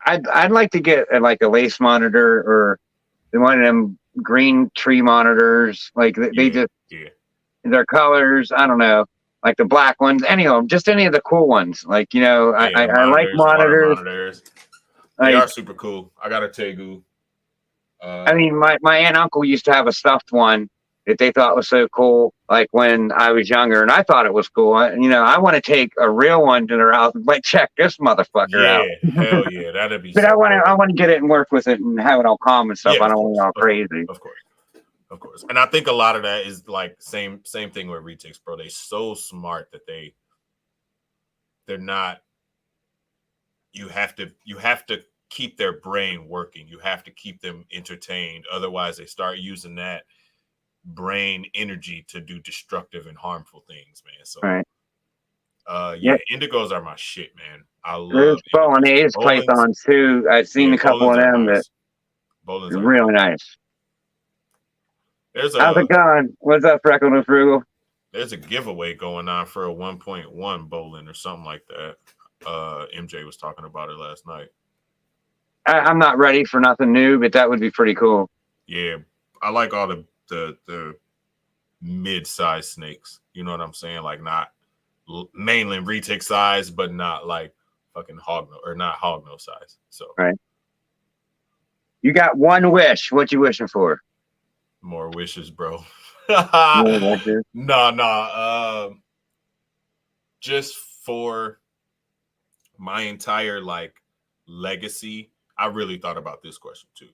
I'd like to get like a lace monitor or one of them green tree monitors. Like their colors. I don't know, like the black ones. Any of them, just any of the cool ones. Like I like monitors. They are super cool. I got a Tegu. I mean, my aunt and uncle used to have a stuffed one that they thought was so cool, like when I was younger, and I thought it was cool. I want to take a real one to their house and like check this motherfucker out. Hell yeah, that'd be. But I want to get it and work with it and have it all calm and stuff. I don't want it all crazy. Of course. And I think a lot of that is like same thing with retics, bro. They're so smart that they're not. You have to keep their brain working. You have to keep them entertained. Otherwise, they start using that brain energy to do destructive and harmful things, man. So, indigos are my shit, man. I love Bolognese pythons too. I've seen a couple of them that are really nice. How's it going? What's up, Freckle and Frugal? There's a giveaway going on for a 1.1 bowling or something like that. MJ was talking about it last night. I'm not ready for nothing new, but that would be pretty cool. Yeah, I like all the mid-size snakes. You know what I'm saying? Like not mainland retic size, but not like fucking not hognose size. So right. You got one wish. What you wishing for? More wishes, bro. More wishes? No. Just for my entire like legacy. I really thought about this question too.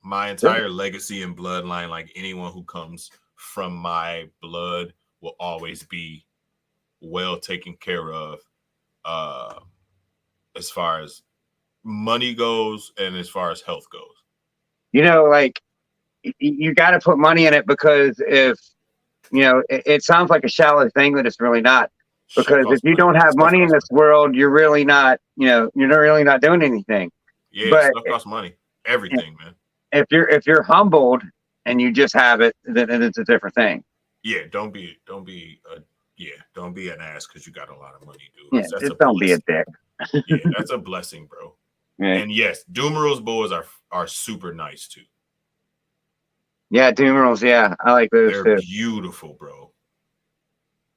My entire legacy and bloodline, like anyone who comes from my blood, will always be well taken care of, as far as money goes and as far as health goes. Like you got to put money in it, because if it sounds like a shallow thing, but it's really not. Because if you don't have money in this world, you're really not, you're really not doing anything. Yeah, but stuff costs money. Everything, man. If you're humbled and you just have it, then it's a different thing. Yeah, don't be an ass because you got a lot of money, dude. Yeah, That's just don't be a blessing. dick. Yeah, that's a blessing, bro. Yeah. And yes, Dumeril's boas are super nice too. Yeah, Dumerals. Yeah, I like those They're too. beautiful, bro.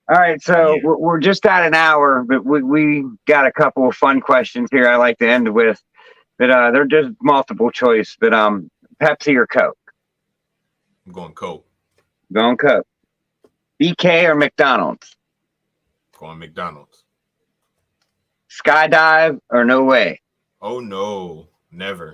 All right, so Yeah. we're just at an hour, but we got a couple of fun questions here. I like to end with, but they're just multiple choice. But Pepsi or Coke? I'm going Coke. Going Coke. BK or McDonald's? Going McDonald's. Skydive or no way? Oh no, never.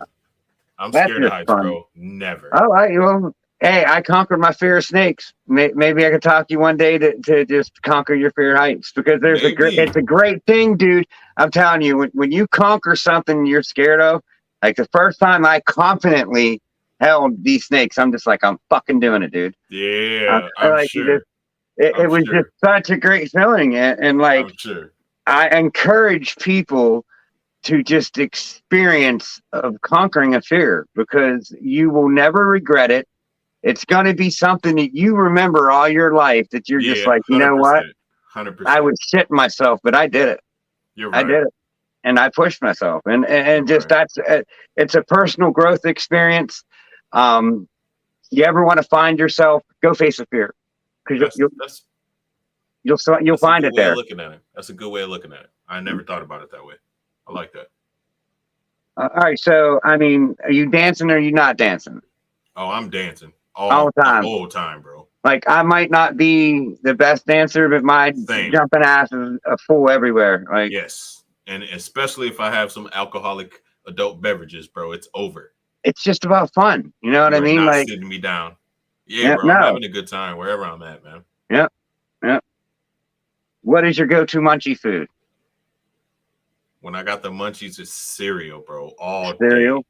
I'm That's scared of just heights, fun. bro. Never. All right, well, hey, I conquered my fear of snakes. Maybe I could talk you one day to just conquer your fear of heights, because it's a great thing, dude. I'm telling you, when you conquer something you're scared of, like the first time I confidently held these snakes, I'm just like, I'm fucking doing it, dude. Yeah, I'm like, sure. It was just such a great feeling, and like, I'm sure. I encourage people to just experience of conquering a fear, because you will never regret it. It's going to be something that you remember all your life, that you're just like, you know what? 100%. I was shitting myself, but I did it. You're right. I did it. And I pushed myself. And just right. It's a personal growth experience. You ever want to find yourself, go face a fear. Because you'll find it there. Looking at it. That's a good way of looking at it. I never thought about it that way. I like that. All right. So, I mean, are you dancing or are you not dancing? Oh, I'm dancing. All the time. The whole time, bro. Like, I might not be the best dancer, but my jumping ass is a fool everywhere. Like, yes. And especially if I have some alcoholic adult beverages, bro, it's over. It's just about fun. You know what I mean? Not like, sitting me down. Yeah, bro. I'm having a good time wherever I'm at, man. Yep. Yep. What is your go-to munchie food? When I got the munchies, it's cereal, bro. All cereal. Day.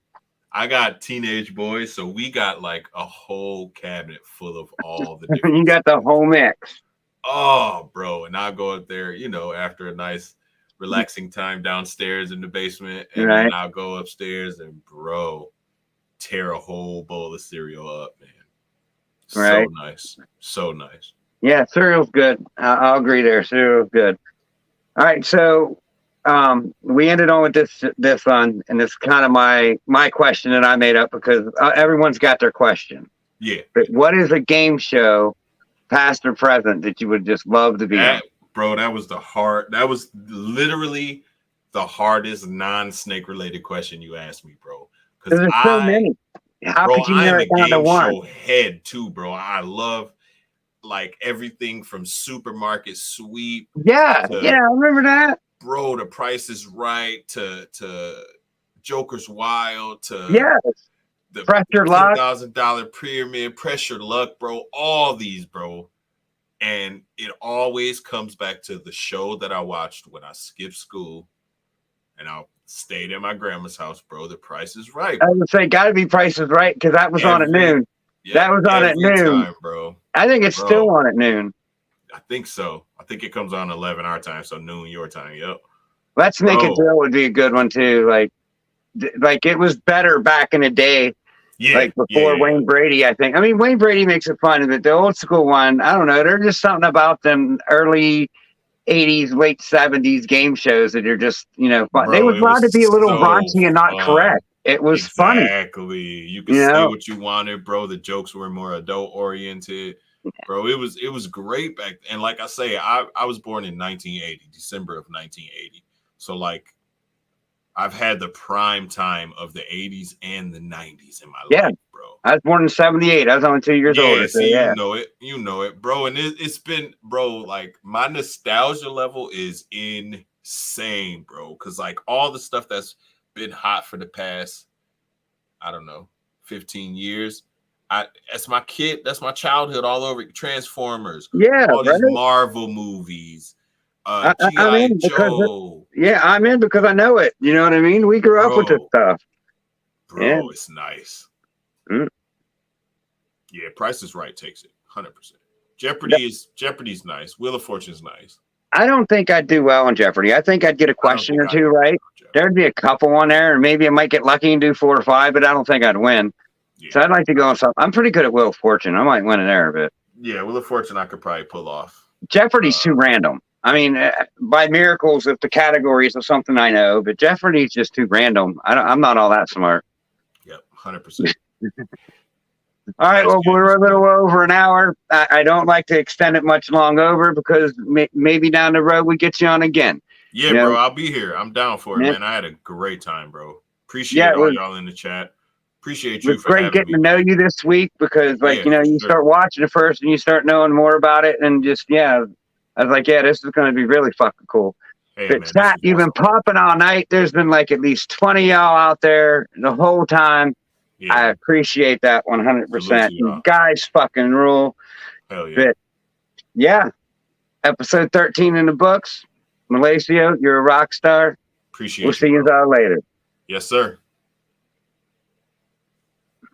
I got teenage boys, so we got like a whole cabinet full of all the different you got the whole mix. Oh, bro. And I'll go up there, after a nice relaxing time downstairs in the basement. And then I'll go upstairs and, bro, tear a whole bowl of cereal up, man. So nice. So nice. Yeah, cereal's good. I'll agree there. Cereal's good. All right, so we ended on with this one, and it's kind of my question that I made up, because everyone's got their question. Yeah. But what is a game show, past or present, that you would just love to be on? Bro, that was literally the hardest non-snake related question you asked me, bro. Because there's so many. How could you narrow it down to one? Show head too, bro. I love like everything from Supermarket Sweep. Yeah, I remember that. Bro, The Price is Right to Joker's Wild to the Pressure Luck, $10,000 Pyramid, Pressure Luck, bro. All these, bro. And it always comes back to the show that I watched when I skipped school and I stayed at my grandma's house, bro. The Price is Right. I would say gotta be Price is Right, because that was on at noon. That was on at noon, time, bro. I think it's still on at noon. I think so. I think it comes on 11 our time, so noon your time. Yep. Let's Make It Real would be a good one too. Like it was better back in the day. Yeah. Like before Wayne Brady, I think. I mean, Wayne Brady makes it fun, but the old school one, I don't know. There's just something about them early 80s, late 70s game shows that are just, fun. Bro, they would want to be a little raunchy and not correct. It was funny. Exactly. You could say what you wanted, bro. The jokes were more adult oriented. Bro, it was great back then. And like I say, I was born in 1980, December of 1980. So like I've had the prime time of the 80s and the 90s in my life, bro. I was born in 78. I was only 2 years older. So you know it, bro. And it's been, bro, like my nostalgia level is insane, bro. Cause like all the stuff that's been hot for the past, I don't know, 15 years. That's my kid. That's my childhood all over. Transformers. All these Marvel movies. G.I. Joe. I'm in because I know it. You know what I mean? We grew up with this stuff. Bro, it's nice. Mm. Yeah, Price is Right takes it 100%. Jeopardy's nice. Wheel of Fortune's nice. I don't think I'd do well on Jeopardy. I think I'd get a question or two right. There'd be a couple on there, and maybe I might get lucky and do 4 or 5, but I don't think I'd win. Yeah. So I'd like to go on something. I'm pretty good at Wheel of Fortune. I might win it there a bit. Yeah, Wheel of Fortune I could probably pull off. Jeopardy's too random. I mean, by miracles, if the categories of something I know, but Jeopardy's just too random. I'm not all that smart. Yep, 100%. All right, well, we're a little over an hour. I don't like to extend it much long over because maybe down the road we get you on again. Yeah, bro, I'll be here. I'm down for it, man. I had a great time, bro. Appreciate all y'all in the chat. Appreciate you for great getting to know you this week because, like, you start watching it first and you start knowing more about it and just, I was like, this is going to be really fucking cool. Hey, but chat, you've been popping all night. There's been like at least 20 y'all out there the whole time. Yeah. I appreciate that 100%. You guys fucking rule. Hell yeah. But episode 13 in the books. Melacio, you're a rock star. Appreciate We'll see you all later. Yes, sir.